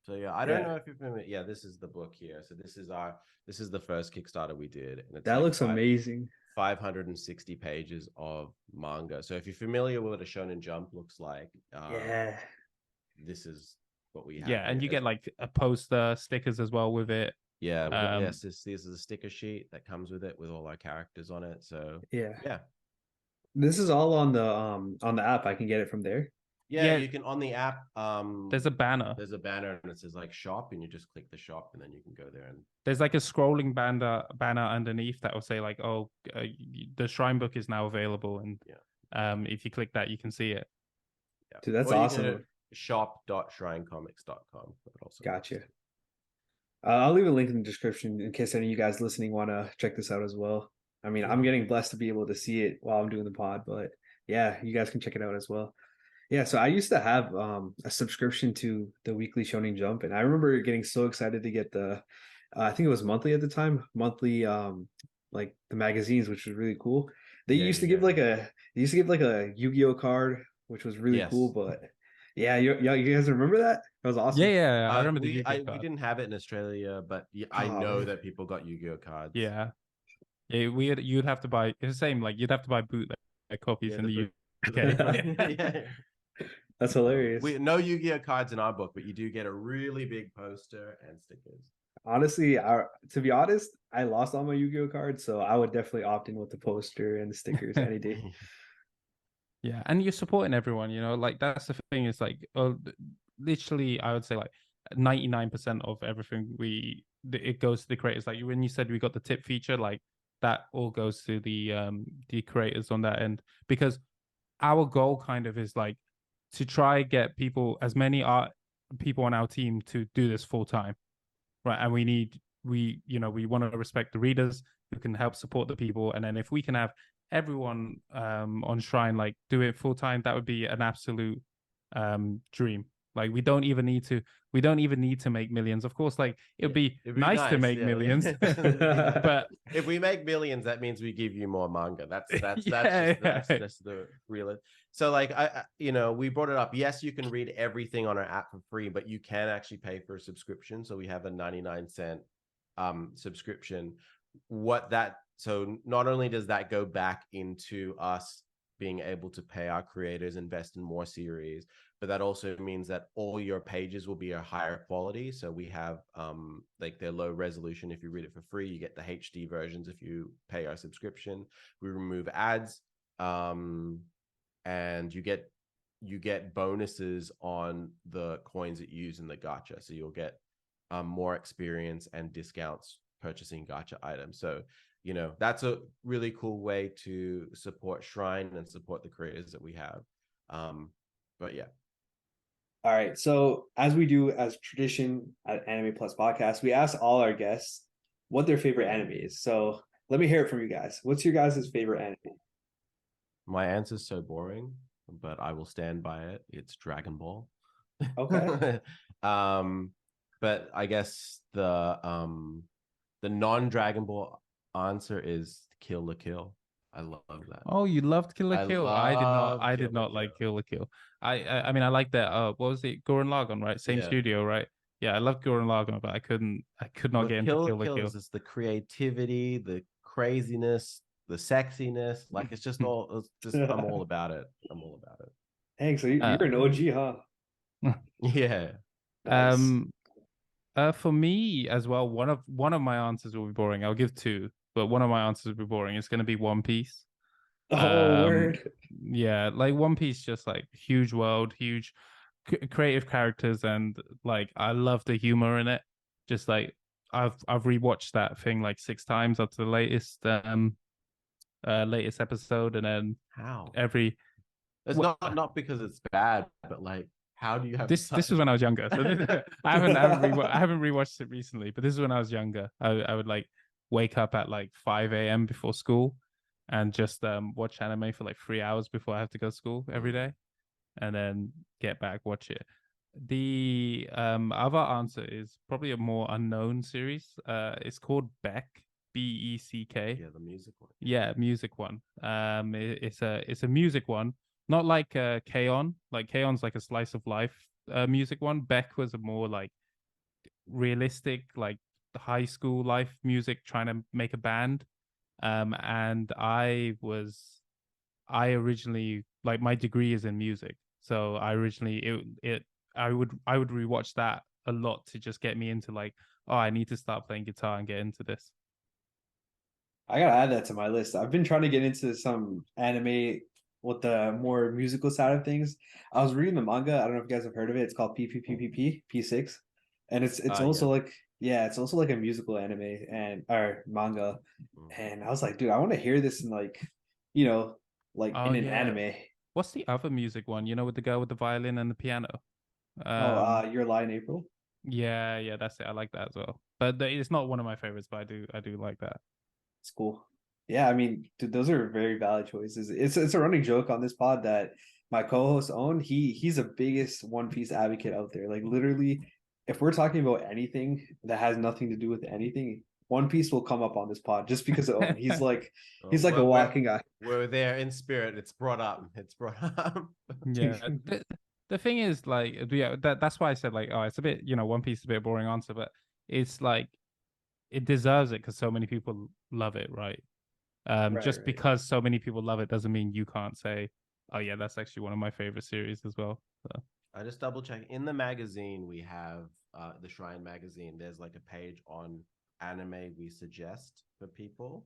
So yeah, I don't know if you're familiar. Yeah, this is the book here. So this is the first Kickstarter we did, and it's that like looks amazing. 560 pages of manga. So if you're familiar with what a Shonen Jump looks like, yeah, this is what we have. Yeah, and you get like a poster, stickers as well with it. Yeah, yes, this is a sticker sheet that comes with it with all our characters on it. So yeah. This is all on the app. I can get it from there. Yeah, you can on the app. There's a banner. There's a banner and it says like shop, and you just click the shop, and then you can go there. And there's like a scrolling banner underneath that will say like, oh, the Shrine book is now available, and if you click that, you can see it. Yeah. Dude, that's awesome. Shop.shrinecomics.com. Gotcha. I'll leave a link in the description in case any of you guys listening want to check this out as well. I mean, I'm getting blessed to be able to see it while I'm doing the pod, but yeah, you guys can check it out as well. Yeah, so I used to have a subscription to the weekly Shonen Jump, and I remember getting so excited to get the I think it was monthly at the time, monthly like the magazines, which was really cool. They used to give like a Yu-Gi-Oh card, which was really cool, but yeah, you guys remember that? That was awesome. Yeah, I remember the Yu-Gi-Oh card. We didn't have it in Australia, but I know that people got Yu-Gi-Oh cards. Yeah, you'd have to buy, it's the same, like you'd have to buy bootleg copies in the UK. That's hilarious. No Yu-Gi-Oh cards in our book, but you do get a really big poster and stickers. Honestly, to be honest, I lost all my Yu-Gi-Oh cards, so I would definitely opt in with the poster and the stickers any day. Yeah, and you're supporting everyone, like that's the thing. It's like literally, I would say like 99% of everything it goes to the creators. Like when you said we got the tip feature, like that all goes to the creators on that end, because our goal kind of is like to try get as many people on our team to do this full time, right? And we want to respect the readers who can help support the people, and then if we can have everyone on Shrine like do it full time, that would be an absolute dream. Like we don't even need to make millions. Of course, like it'd be nice to make millions. But if we make millions, that means we give you more manga. That's just the real. So like we brought it up. Yes, you can read everything on our app for free, but you can actually pay for a subscription. So we have a 99-cent subscription. So not only does that go back into us being able to pay our creators, invest in more series, but that also means that all your pages will be a higher quality. So we have like they're low resolution. If you read it for free, you get the HD versions if you pay our subscription. We remove ads, and you get bonuses on the coins that you use in the gacha. So you'll get more experience and discounts purchasing gacha items. So that's a really cool way to support Shrine and support the creators that we have. But yeah. All right. So as we do as tradition at Anime Plus Podcast, we ask all our guests what their favorite anime is. So let me hear it from you guys. What's your guys' favorite anime? My answer is so boring, but I will stand by it. It's Dragon Ball. Okay. But I guess the non-Dragon Ball answer is Kill la Kill. I love that. Oh, you loved Kill la I Kill. I did not. love I Kill did la not like Kill. Kill la Kill. I mean, I like that. What was it? Gurren Lagann, right? Same Yeah. studio, right? Yeah, I love Gurren Lagann, but I couldn't. I could not But get into Kill la Kill la Kill Kill. is just the creativity, the craziness, the sexiness. Like it's just all. It's just I'm all about it. I'm all about it. Hank, so Uh, you're an OG, huh? Yeah. Nice. um, for me as well, one of my answers will be boring. I'll give two, but one of my answers will be boring. It's going to be One Piece. Oh, Um, word. yeah, like One Piece, just like huge world, huge creative characters, and like I love the humor in it. Just like I've rewatched that thing like 6 times up to the latest episode, and then How? every It's wh- not because it's bad, but like, how do you have this such? was when I was younger, so I haven't rewatched it recently, but this is when I was younger. I would like wake up at like 5 a.m. before school and just watch anime for like 3 hours before I have to go to school every day, and then get back, watch it. The other answer is probably a more unknown series. It's called Beck, Beck. Yeah, the music one. Yeah, music one. It's a music one, not like K-On. Like K-On's like a slice of life music one. Beck was a more like realistic, like high school life music, trying to make a band. And I originally, like, my degree is in music, so I originally it I would rewatch that a lot to just get me into like, oh, I need to start playing guitar and get into this. I gotta add that to my list. I've been trying to get into some anime with the more musical side of things. I was reading the manga. I don't know if you guys have heard of it. It's called P6, and it's Yeah. also like yeah, it's also like a musical anime and or manga. And I was like, dude, I want to hear this in like, you know, like Oh in an yeah, anime. what's the other music one? You know, with the girl with the violin and the piano. Oh, Um, Your Lie in April. yeah, yeah, that's it. I like that as well. But it's not one of my favorites, but I do like that. It's cool. Yeah, I mean, dude, those are very valid choices. It's a running joke on this pod that my co-host Owen, he's the biggest One Piece advocate out there. Like literally, if we're talking about anything that has nothing to do with anything, One Piece will come up on this pod just because of Owen. Oh, He's like a walking guy. we're there in spirit. It's brought up. It's brought up. Yeah. The thing is, like, yeah, that's why I said like, oh, it's a bit, One Piece is a bit boring answer, but it's like it deserves it because so many people love it, right? Right, Just right. because so many people love it doesn't mean you can't say, oh yeah, that's actually one of my favorite series as well. So. I just double check. In the magazine, we have the Shrine magazine. There's like a page on anime we suggest for people.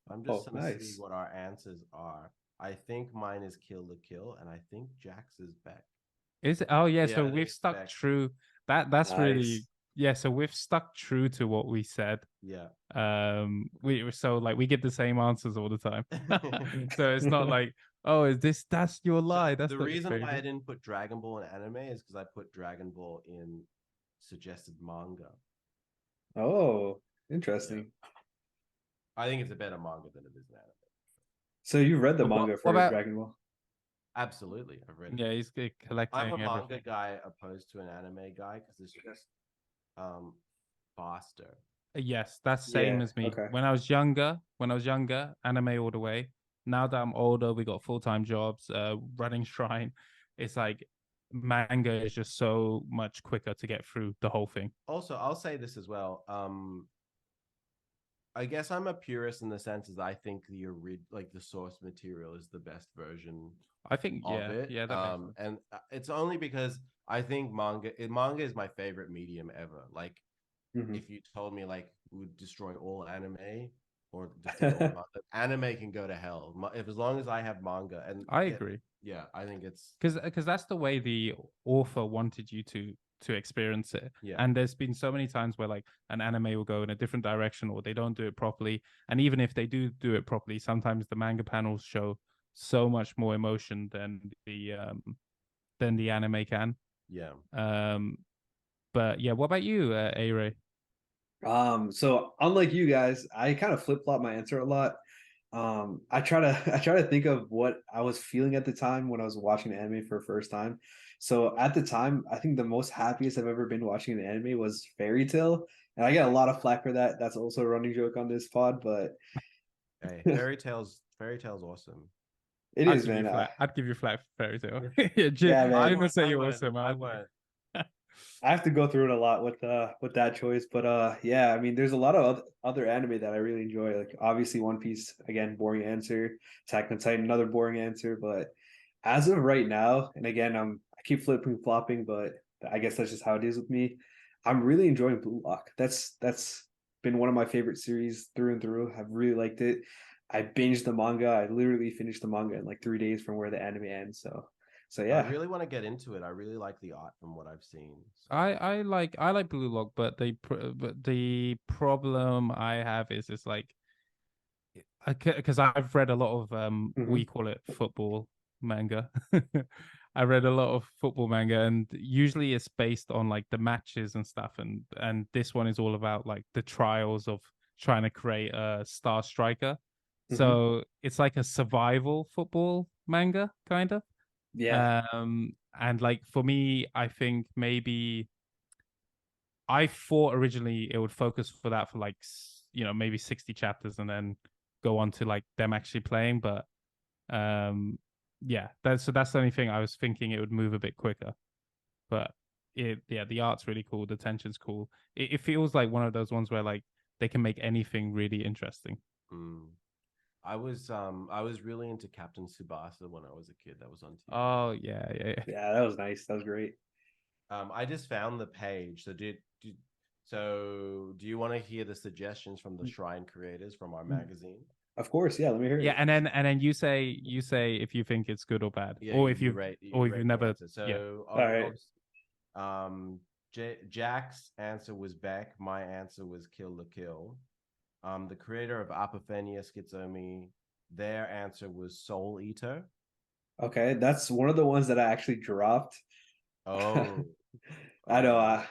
I'm just Oh, gonna see nice. what our answers are. I think mine is Kill la Kill, and I think Jax is Beck. Is it? Oh yeah, Yeah, so I think we've it's stuck Beck. true. That's really Nice. yeah. So we've stuck true to what we said. Yeah. We so like we get the same answers all the time. So it's not like, oh, that's your So lie. That's the not your reason why I favorite. didn't put Dragon Ball in anime is because I put Dragon Ball in suggested manga. Oh, Yeah. interesting. I think it's a better manga than it is an anime. So you read the But manga what for about? Dragon Ball? Absolutely, I've read it. Yeah, he's I'm a collecting manga everything. guy opposed to an anime guy because it's just um faster. Yes, that's same Yeah. as me. Okay. When I was younger, anime all the way. Now that I'm older, we got full-time jobs, running Shrine. It's like manga is just so much quicker to get through the whole thing. Also, I'll say this as well. I guess I'm a purist in the sense as I think like the source material is the best version I think, of yeah, it. yeah, that makes sense. And it's only because I think manga is my favorite medium ever. Like Mhm. if you told me like we would destroy all anime or destroy all manga, anime can go to hell. If as long as I have manga and I get agree. yeah, I think it's Because that's the way the author wanted you to experience it. yeah. And there's been so many times where like an anime will go in a different direction or they don't do it properly. And even if they do it properly, sometimes the manga panels show so much more emotion than the anime can. Yeah. Um, but yeah, what about you, A-Ray? So unlike you guys, I kind of flip-flop my answer a lot. I try to I try to think of what I was feeling at the time when I was watching the anime for the first time. So at the time, I think the most happiest I've ever been watching an anime was Fairy Tail, and I get a lot of flack for that. That's also a running joke on this pod, but Hey, Fairy Tail's Fairy Tail's awesome. It I'd is, give you man. flat. I'd give you flat for Fairy Tail. Yeah, man. Jim would say I you're won't. awesome. I I'd won't. I have to go through it a lot with that choice, but yeah, I mean, there's a lot of other anime that I really enjoy. Like obviously One Piece, again, boring answer. Attack on Titan, another boring answer. But as of right now, and again, I keep flipping flopping, but I guess that's just how it is with me. I'm really enjoying Blue Lock. That's been one of my favorite series through and through. I've really liked it. I binged the manga. I literally finished the manga in like 3 days from where the anime ends. So I yeah. really want to get into it. I really like the art from what I've seen. So. I like Blue Lock, but the problem I have is it's like because I've read a lot of we call it football manga. I read a lot of football manga, and usually it's based on like the matches and stuff, and this one is all about like the trials of trying to create a star striker. So it's like a survival football manga, kind of. Yeah. And like for me, I think maybe I thought originally it would focus for that for like maybe 60 chapters and then go on to like them actually playing, but yeah, that's the only thing I was thinking it would move a bit quicker. But the art's really cool, the tension's cool. It feels like one of those ones where like they can make anything really interesting. I was really into Captain Tsubasa when I was a kid. That was on TV. Oh yeah. Yeah, that was nice. That was great. I just found the page. So do you want to hear the suggestions from the Shrine creators from our magazine? Of course, yeah. Let me hear it. Yeah, and then you say if you think it's good or bad, Yeah, or if you've never. answer. So All right. Jack's answer was Beck. My answer was Kill the Kill. The creator of Apophenia Schizomi, their answer was Soul Eater. Okay, that's one of the ones that I actually dropped. Oh, I know.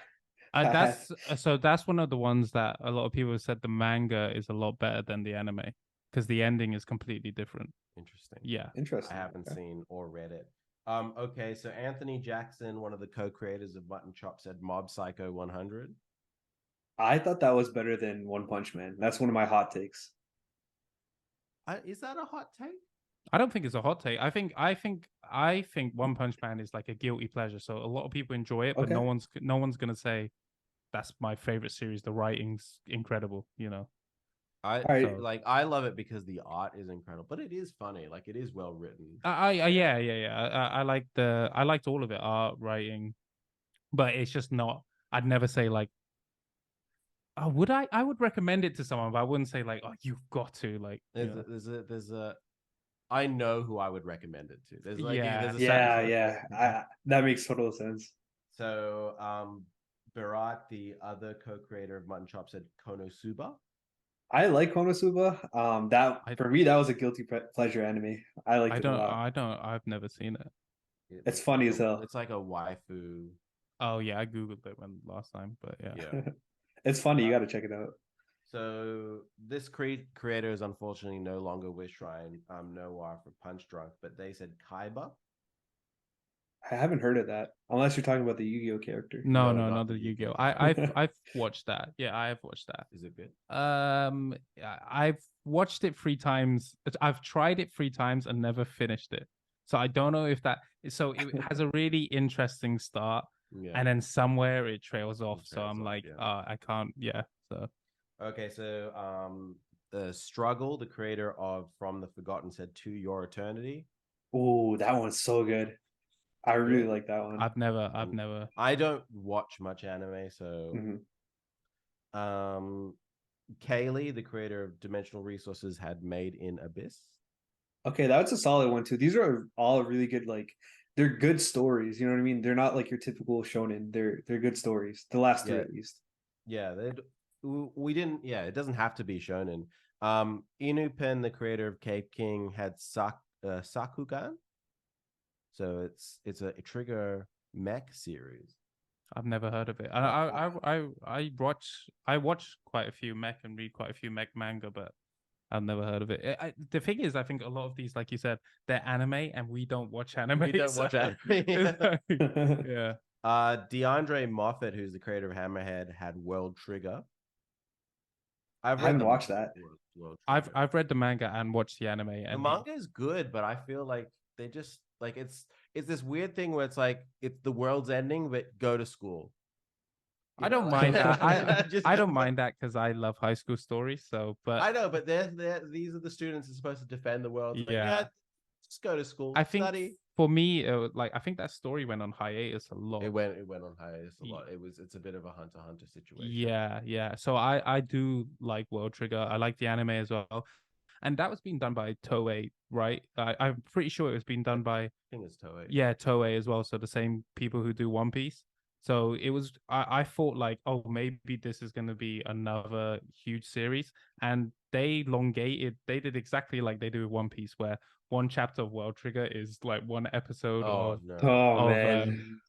That's one of the ones that a lot of people have said the manga is a lot better than the anime because the ending is completely different. Interesting. Yeah. Interesting. I haven't seen or read it. Okay, so Anthony Jackson, one of the co-creators of Mutton Chop, said Mob Psycho 100. I thought that was better than One Punch Man. That's one of my hot takes. Is that a hot take? I don't think it's a hot take. I think One Punch Man is like a guilty pleasure. So a lot of people enjoy it, but Okay. no one's gonna say that's my favorite series. The writing's incredible, I love it because the art is incredible, but it is funny. Like it is well written. I liked all of it, art, writing, but it's just not. I'd never say like, oh, would I? I would recommend it to someone, but I wouldn't say like, oh, you've got to like. There's a. I know who I would recommend it to. There's that makes total sense. So, Barat, the other co-creator of Mutton Chop, said Konosuba. I like Konosuba. For me, that was a guilty pleasure anime. I liked it a lot. I've never seen it. It's funny as hell. It's like a waifu. Oh yeah, I googled it last time, but yeah. It's funny. You got to check it out. So this creator is unfortunately no longer with Shrine Noir for Punch Drunk, but they said Kaiba. I haven't heard of that, unless you're talking about the Yu-Gi-Oh character. No, not the Yu-Gi-Oh. I've watched that. Yeah, I have watched that. Is it good? I've watched it 3 times. I've tried it 3 times and never finished it. So I don't know if that. So it has a really interesting start, and then somewhere it trails off. So I'm like, I can't. Yeah. So. Okay, so the Struggle, the creator of From the Forgotten, said To Your Eternity. Oh, that one's so good. I really like that one. I've never. I don't watch much anime, so. Kaylee, the creator of Dimensional Resources, had Made in Abyss. Okay, that's a solid one too. These are all really good. Like they're good stories. You know what I mean? They're not like your typical shonen. They're good stories. The last 2 at least. Yeah, we didn't. Yeah, it doesn't have to be shonen. Inu Pen, the creator of Cape King, had Sakugan. So it's a Trigger mech series. I've never heard of it. I watch quite a few mech and read quite a few mech manga, but I've never heard of it. The thing is, I think a lot of these, like you said, they're anime, and we don't watch anime. We don't watch anime. Yeah. DeAndre Moffat, who's the creator of Hammerhead, had World Trigger. I haven't watched that. I've read the manga and watched the anime, The and manga is good, but I feel like they just like it's this weird thing where it's like it's the world's ending, but go to school. I don't mind that. I don't but- mind that because I love high school stories. So, but I know, but these are the students who are supposed to defend the world. Like, yeah, just go to school, I think study. for me, like I think that story went on hiatus a lot. It went on hiatus a lot. It's a bit of a Hunter x Hunter situation. Yeah. So I do like World Trigger. I like the anime as well, and that was being done by Toei, right? I'm pretty sure it was being done by I think it's Toei. yeah Toei as well. So the same people who do One Piece. So it was. I thought like, oh, maybe this is going to be another huge series, and they elongated. They did exactly like they do with One Piece, where one chapter of World Trigger is like one episode Oh of no. Oh of man,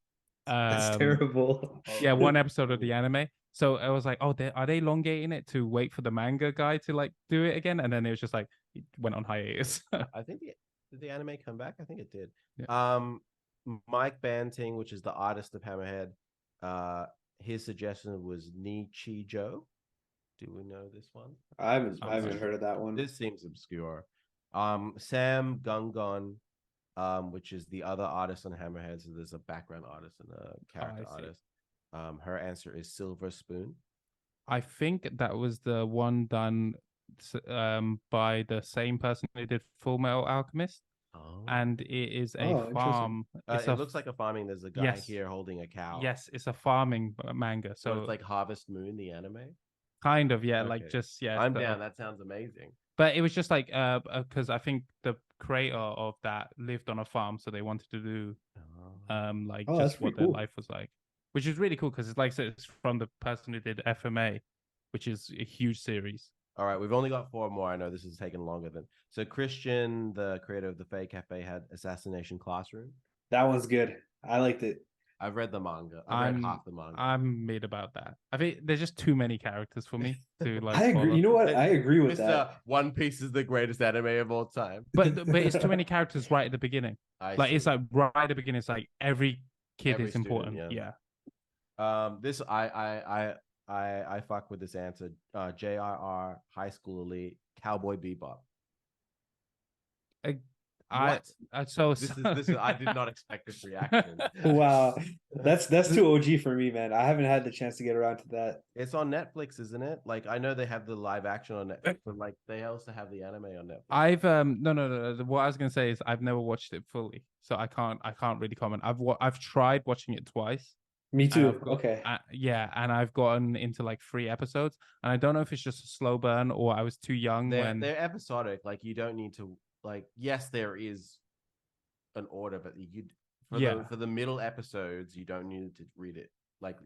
that's um terrible. yeah, one episode of the anime. So I was like, oh, are they elongating it to wait for the manga guy to like do it again? And then it was just like it went on hiatus. I think did the anime come back? I think it did. Yeah. Mike Banting, which is the artist of Hammerhead, his suggestion was Nichijou. Do we know this one? I haven't heard of that one. This seems obscure. Sam Gungon, which is the other artist on Hammerhead. So there's a background artist and a character artist. Her answer is Silver Spoon. I think that was the one done by the same person who did Full Metal Alchemist. Oh. And it is a farm. It looks like a farming. There's a guy here holding a cow. Yes, it's a farming manga. So So it's like Harvest Moon, the anime. kind of, yeah, Okay. like just yeah. I'm down. That sounds amazing. But it was just like because I think the creator of that lived on a farm, so they wanted to do like just what their life was like, which is really cool because it's like so it's from the person who did FMA, which is a huge series. All right, we've only got 4 more. I know this has taken longer than so. Christian, the creator of the Fae Cafe, had Assassination Classroom. That one's good. I liked it. I've read the manga. I've read half the manga. I'm mid about that. I think there's just too many characters for me to like. I agree. Follow. You know what? I agree with that. One Piece is the greatest anime of all time. But it's too many characters right at the beginning. It's like right at the beginning. It's like every kid is important. Yeah. This I fuck with this answer. JRR High School Elite Cowboy Bebop. I did not expect this reaction. Wow, that's too OG for me, man. I haven't had the chance to get around to that. It's on Netflix, isn't it? Like I know they have the live action on Netflix, but like they also have the anime on Netflix. I've no. What I was gonna say is I've never watched it fully, so I can't really comment. I've tried watching it twice. Me too. Okay. Yeah, and I've gotten into like 3 episodes, and I don't know if it's just a slow burn or I was too young. They're episodic. Like you don't need to. Like yes, there is an order, but for the middle episodes, you don't need to read it like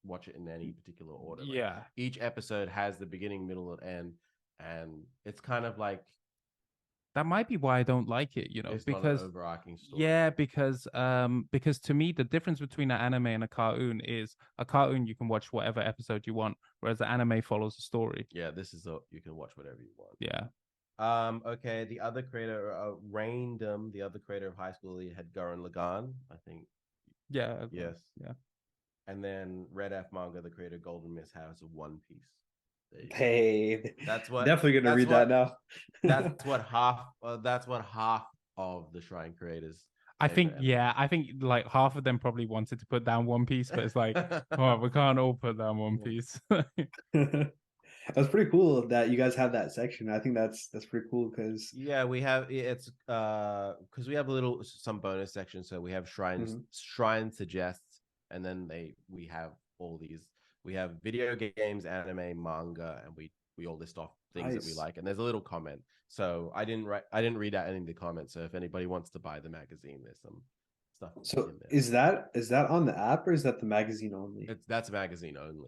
watch it in any particular order. Like, each episode has the beginning, middle, and end, and it's kind of like that might be why I don't like it, it's because not an overarching story. Yeah, because to me the difference between an anime and a cartoon is a cartoon you can watch whatever episode you want, whereas the anime follows a story. Yeah, this is you can watch whatever you want. Yeah. Okay, the other creator, Raindom, the other creator of High School, he had Gurren Lagann, I think. Yeah. Yes. Yeah. And then Red F Manga, the creator of Golden Mist, has One Piece. Hey, that's what definitely gonna read that now. that's what half of the Shrine creators. I think like half of them probably wanted to put down One Piece, but it's like, oh, we can't all put down One Piece. That's pretty cool that you guys have that section. I think that's pretty cool because we have because we have some bonus sections. So we have Shrine suggests, and then we have all these. We have video games, anime, manga, and we all list off things that we like. And there's a little comment. So I didn't read out any of the comments. So if anybody wants to buy the magazine, there's some stuff. So is that on the app or is that the magazine only? That's magazine only.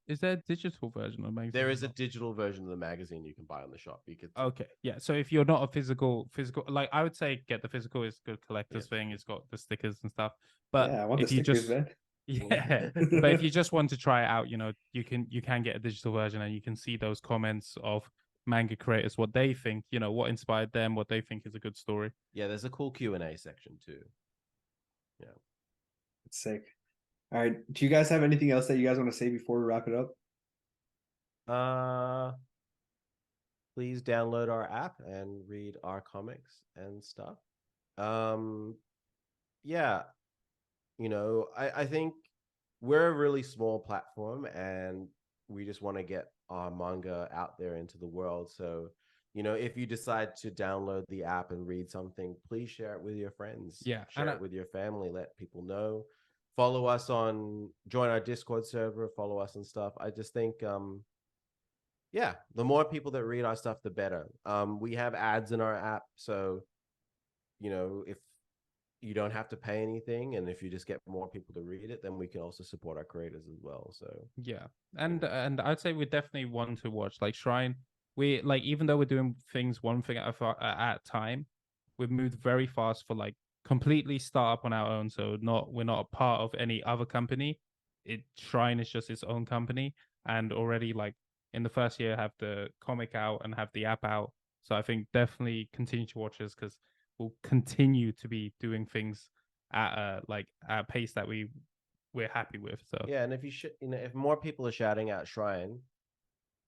Is there a digital version of the magazine? There is a digital version of the magazine you can buy on the shop. Okay, yeah. So if you're not a physical, like I would say, get the physical. It's a good collector's thing. It's got the stickers and stuff. But yeah, I want if the stickers, man. Yeah, but if you just want to try it out, you can get a digital version and you can see those comments of manga creators, what they think, what inspired them, what they think is a good story. Yeah, there's a cool Q&A section too. Yeah, it's sick. All right, do you guys have anything else that you guys want to say before we wrap it up? Please download our app and read our comics and stuff. Um, yeah, I think we're a really small platform and we just want to get our manga out there into the world. So, if you decide to download the app and read something, please share it with your friends, Yeah, share it with your family, let people know. Follow us join our Discord server, follow us and stuff. I just think, yeah, the more people that read our stuff, the better. We have ads in our app. So, if you don't have to pay anything, and if you just get more people to read it, then we can also support our creators as well. So yeah, and I'd say we definitely want to watch like Shrine. We like even though we're doing things one thing at a time, we've moved very fast for like completely start up on our own. So we're not a part of any other company. Shrine is just its own company, and already like in the first year have the comic out and have the app out. So I think definitely continue to watch us because we'll continue to be doing things at a pace that we're happy with. So yeah, and if if more people are shouting out Shrine,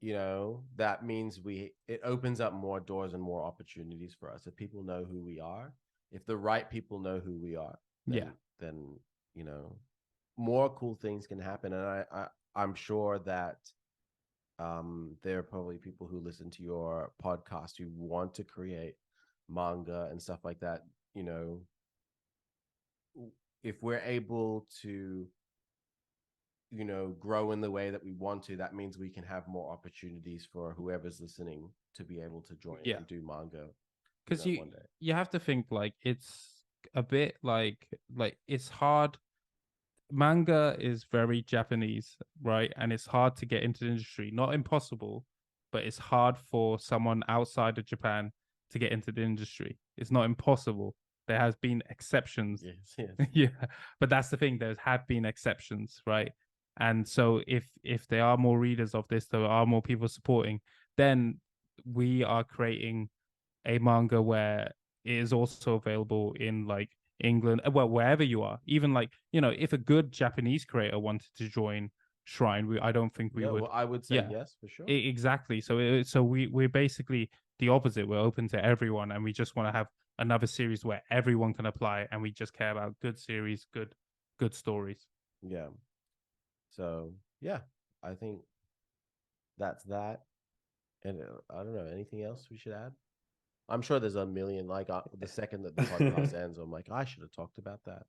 that means it opens up more doors and more opportunities for us. If people know who we are, if the right people know who we are, then more cool things can happen. And I'm sure that there are probably people who listen to your podcast who want to create manga and stuff like that. If we're able to grow in the way that we want to, that means we can have more opportunities for whoever's listening to be able to join and do manga. Because you have to think like it's a bit like it's hard. Manga is very Japanese, right? And it's hard to get into the industry. Not impossible, but it's hard for someone outside of Japan to get into the industry. It's not impossible. There has been exceptions. Yes. Yeah, but that's the thing. There have been exceptions, right? And so if there are more readers of this, there are more people supporting, then we are creating a manga where it is also available in like England, well, wherever you are. Even like, if a good Japanese creator wanted to join Shrine, I don't think we would. Well, I would say yes, for sure. Exactly. So we're basically the opposite. We're open to everyone, and we just want to have another series where everyone can apply, and we just care about good series, good stories. Yeah. So yeah, I think that's that. And I don't know, anything else we should add? I'm sure there's a million. Like the second that the podcast ends, I'm like, I should have talked about that.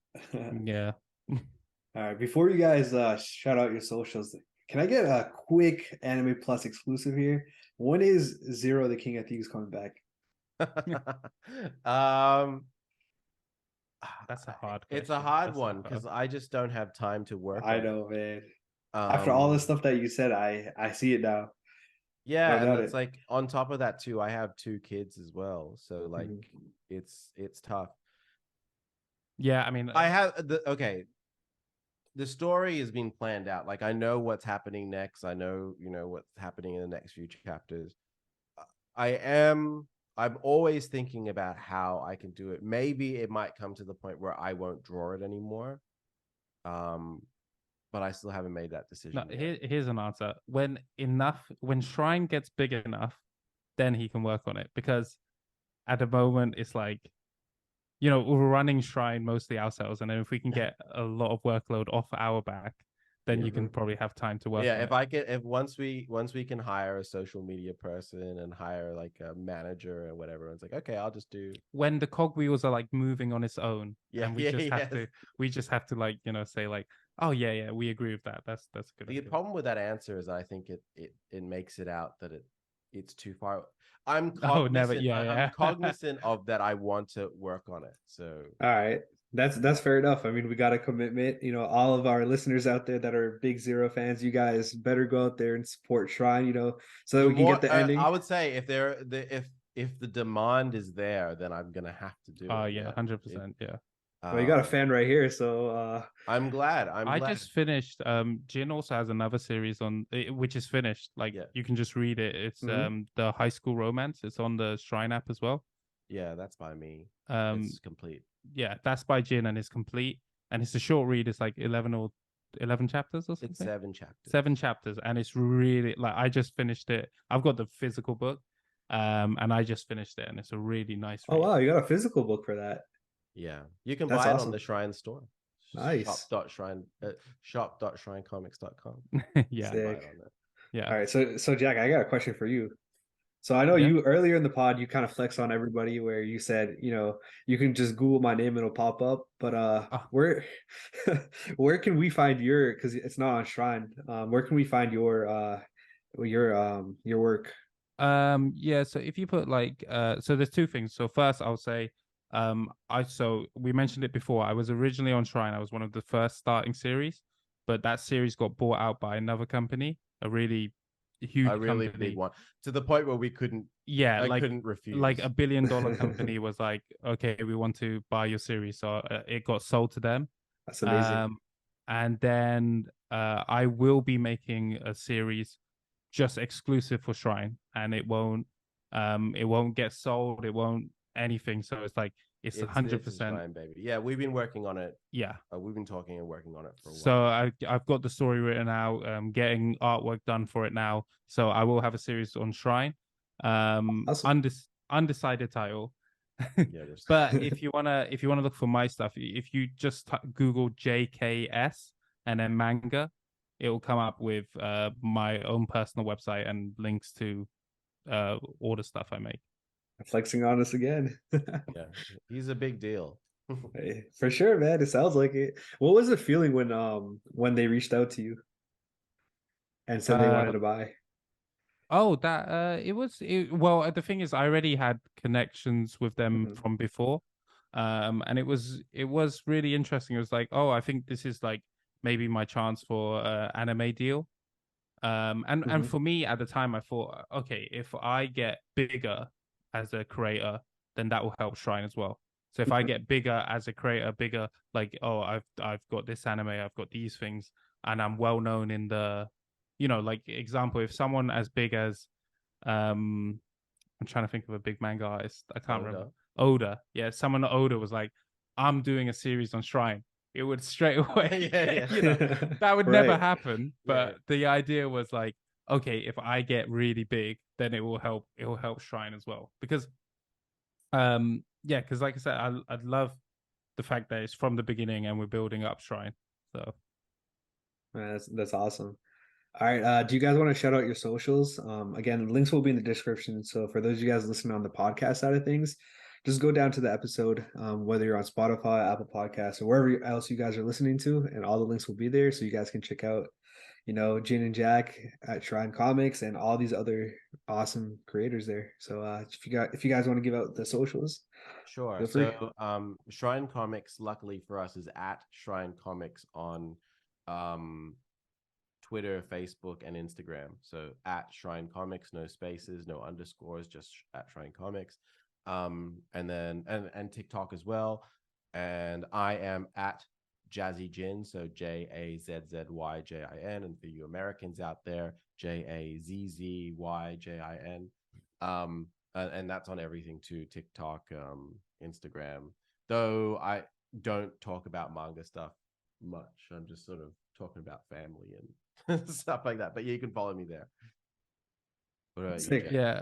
Yeah. All right. Before you guys shout out your socials, can I get a quick Anime Plus exclusive here? When is Zero the King of Thieves coming back? That's a hard question. It's a hard one because I just don't have time to work. I know, man. After all the stuff that you said, I see it now. Yeah, and it's like on top of that too, I have 2 kids as well, so like it's tough. Yeah, I mean, I have the story is being planned out. Like I know what's happening next. I know what's happening in the next few chapters. I'm always thinking about how I can do it. Maybe it might come to the point where I won't draw it anymore. But I still haven't made that decision. No, here's an answer. When Shrine gets big enough, then he can work on it. Because at the moment, it's like, we're running Shrine mostly ourselves, and then if we can get a lot of workload off our back, then you can probably have time to work. Yeah, if once we can hire a social media person and hire like a manager or whatever, it's like, okay, I'll just do when the cogwheels are like moving on its own. Yeah, and we just have to like say like, oh yeah, we agree with that. That's good. The problem with that answer is I think it makes it out that it's too far. I'm cognizant, I'm cognizant of that. I want to work on it. So all right. That's fair enough. I mean, we got a commitment. All of our listeners out there that are big Zero fans, you guys better go out there and support Shrine, so that we can get the ending. I would say if the demand is there, then I'm gonna have to do it. Oh yeah, 100%. Yeah. Well, you got a fan right here, so I'm glad. I just finished. Jin also has another series on which is finished. Like you can just read it. It's the High School Romance. It's on the Shrine app as well. Yeah, that's by me. It's complete. Yeah, that's by Jin and it's complete. And it's a short read. It's like 11 or 11 chapters or It's something. 7 chapters. 7 chapters, and it's really like I just finished it. I've got the physical book, and I just finished it, and it's a really nice Oh read. wow, you got a physical book for that. Yeah, you can That's buy it on awesome. the Shrine store. Nice. Shop.shrinecomics.com. Yeah, Buy Sick. it on there. yeah. All right, so Jack, I got a question for you. So I know Yeah. you earlier in the pod you kind of flex on everybody where you said, you can just Google my name and it'll pop up. But Ah, where where can we find your, because it's not on Shrine. Where can we find your work? yeah, so if you put like so there's two things. So first I'll say so we mentioned it before. I was originally on Shrine. I was one of the first starting series, but that series got bought out by another company, a really huge A really company. big one, to the point where Yeah, I like couldn't refuse. like $1 billion company was like, okay, we want to buy your series. So it got sold to them. That's amazing. And then I will be making a series just exclusive for Shrine, and it won't get sold, it won't anything. So it's like it's It's 100%. Shrine, baby. Yeah, we've been working on it. Yeah. We've been talking and working on it for a So while. I've got the story written out, getting artwork done for it now. So I will have a series on Shrine. Awesome. Undecided title. Yeah, But if you wanna look for my stuff, if you just Google JKS and then manga, it will come up with my own personal website and links to all the stuff I make. Flexing on us again. yeah, he's a big deal. Hey, for sure, man. It sounds like it. What was the feeling when they reached out to you and said they Uh, wanted to buy? oh, that well, the thing is, I already had connections with them Mhm. from before, and it was really interesting. It was like, oh, I think this is like maybe my chance for anime deal. And Mhm. for me at the time, I thought, okay, if I get bigger as a creator, then that will help Shrine as well. So if I Mhm. get bigger as a creator, bigger like, oh, I've got this anime, I've got these things, and I'm well known in the, like example, if someone as big as I'm trying to think of a big manga artist. I can't remember. Oda. Yeah, someone Oda was like, I'm doing a series on Shrine. It would straight away, yeah. that would never Right. happen. Yeah. But the idea was like, okay, if I get really big, then it will help. It will help Shrine as well because, yeah, because like I said, I'd love the fact that it's from the beginning and we're building up Shrine. So Man, that's awesome. All right. Do you guys want to shout out your socials? Again, links will be in the description. So for those of you guys listening on the podcast side of things, just go down to the episode, whether you're on Spotify, Apple Podcasts, or wherever else you guys are listening to, and all the links will be there. So you guys can check out, Jin and Jack at Shrine Comics and all these other awesome creators there. So if you guys want to give out the socials, Sure. feel free. So Shrine Comics, luckily for us, is at Shrine Comics on um Twitter, Facebook, and Instagram. So at Shrine Comics, no spaces, no underscores, just at Shrine Comics. And then and TikTok as well. And I am at Jazzy Jin, so JAZZYJIN. And for you Americans out there, JAZZYJIN. And that's on everything too, TikTok, Instagram. Though I don't talk about manga stuff much. I'm just sort of talking about family and stuff like that. But yeah, you can follow me there. What about you, Sick. Jack? yeah.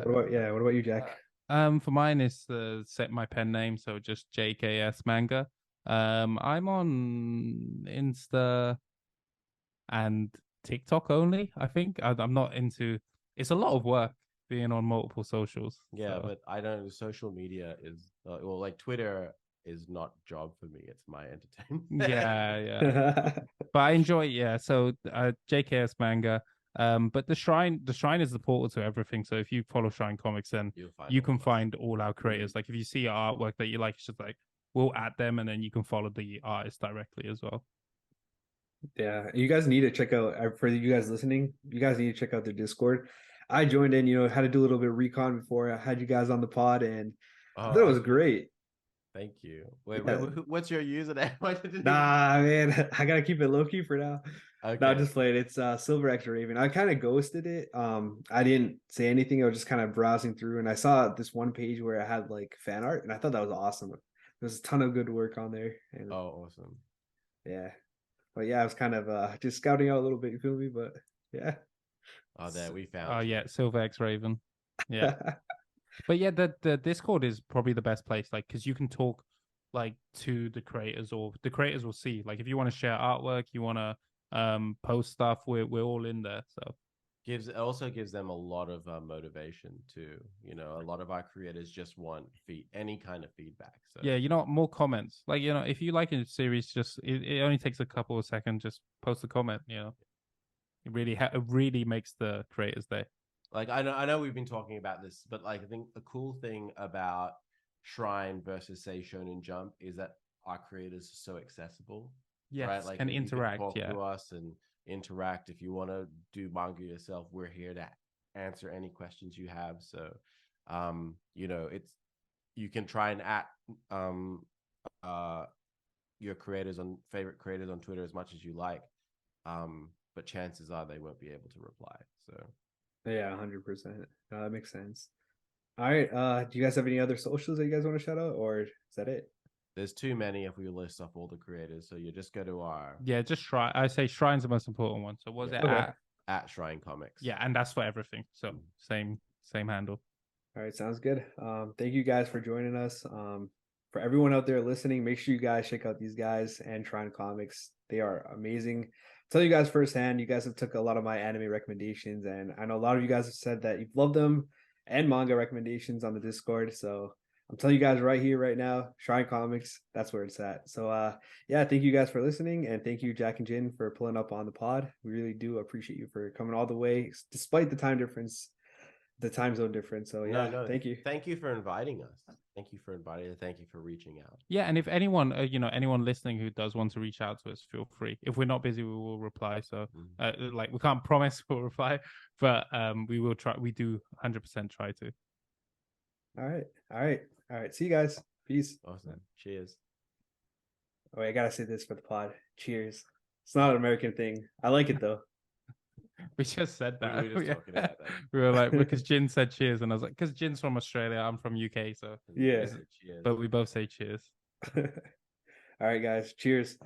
What about you, Jack? For mine is set my pen name, so just JKS Manga. I'm on Insta and TikTok only. I think I'm not into. It's a lot of work being on multiple socials. Yeah, So. but I don't. Social media is well, like Twitter is not job for me. It's my entertainment. Yeah, yeah. But I enjoy. Yeah. So JKS Manga. But the Shrine is the portal to everything. So if you follow Shrine Comics, then You'll find you all can of us. find all our creators. Like if you see artwork that you like, it's just like we'll add them, and then you can follow the artist directly as well. Yeah, you guys need to check out, for you guys listening, you guys need to check out their Discord. I joined in, had to do a little bit of recon before I had you guys on the pod, and I thought it Oh, was great. thank you. Wait, Yeah. what's your username? I didn't even... Nah, man, I gotta keep it low key for now. No, Okay. just played. It's Silver X Raven. I kind of ghosted it. I didn't say anything. I was just kind of browsing through, and I saw this one page where I had like fan art, and I thought that was awesome. There's a ton of good work on there, and Oh, awesome. yeah. But yeah, I was kind of just scouting out a little bit. You feel me? But yeah. Oh, there we found. Oh you. yeah, Silver X Raven. Yeah. But yeah, the Discord is probably the best place, like, because you can talk like to the creators, or the creators will see. Like, if you want to share artwork, you want to post stuff, we're all in there. So It also gives them a lot of motivation too. You know, a lot of our creators just want any kind of feedback. So yeah, more comments. Like, if you like a series, just it only takes a couple of seconds. Just post a comment. It really makes the creators day. like I know we've been talking about this, but like I think the cool thing about Shrine versus say Shonen Jump is that our creators are so accessible. Yes, right? Like and you interact. can talk Yeah, to us and interact. If you want to do manga yourself, we're here to answer any questions you have. So, it's you can try and at your creators on favorite creators on Twitter as much as you like, but chances are they won't be able to reply. So, Yeah, 100%. That makes sense. All right. Do you guys have any other socials that you guys want to shout out, or is that it? there's too many if we list off all the creators. So you just go to our yeah. Just Shrine. I say Shrine's the most important one. So was it Okay. at Shrine Comics. Yeah, and that's for everything. So same handle. All right, sounds good. Thank you guys for joining us. For everyone out there listening, make sure you guys check out these guys and Shrine Comics. They are amazing. Tell you guys firsthand, you guys have took a lot of my anime recommendations, and I know a lot of you guys have said that you've loved them and manga recommendations on the Discord. So I'm telling you guys right here, right now, Shrine Comics, that's where it's at. So yeah, thank you guys for listening, and thank you, Jack and Jin, for pulling up on the pod. We really do appreciate you for coming all the way, despite the time difference, the time zone difference. So yeah, No. thank you. Thank you for inviting us. Thank you for inviting us. Thank you for reaching out. Yeah, and if anyone, anyone listening who does want to reach out to us, feel free. If we're not busy, we will reply. So, like, we can't promise we'll reply, but we will try. We do 100% try to. All right. See you guys. Peace. Awesome. Cheers. Oh, wait, I gotta say this for the pod. Cheers. It's not an American thing. I like it though. We just said that. We were just talking about that. We were like, because Jin said cheers, and I was like, because Jin's from Australia, I'm from UK, so Yeah. Cheers. but we both say cheers. All right, guys. Cheers.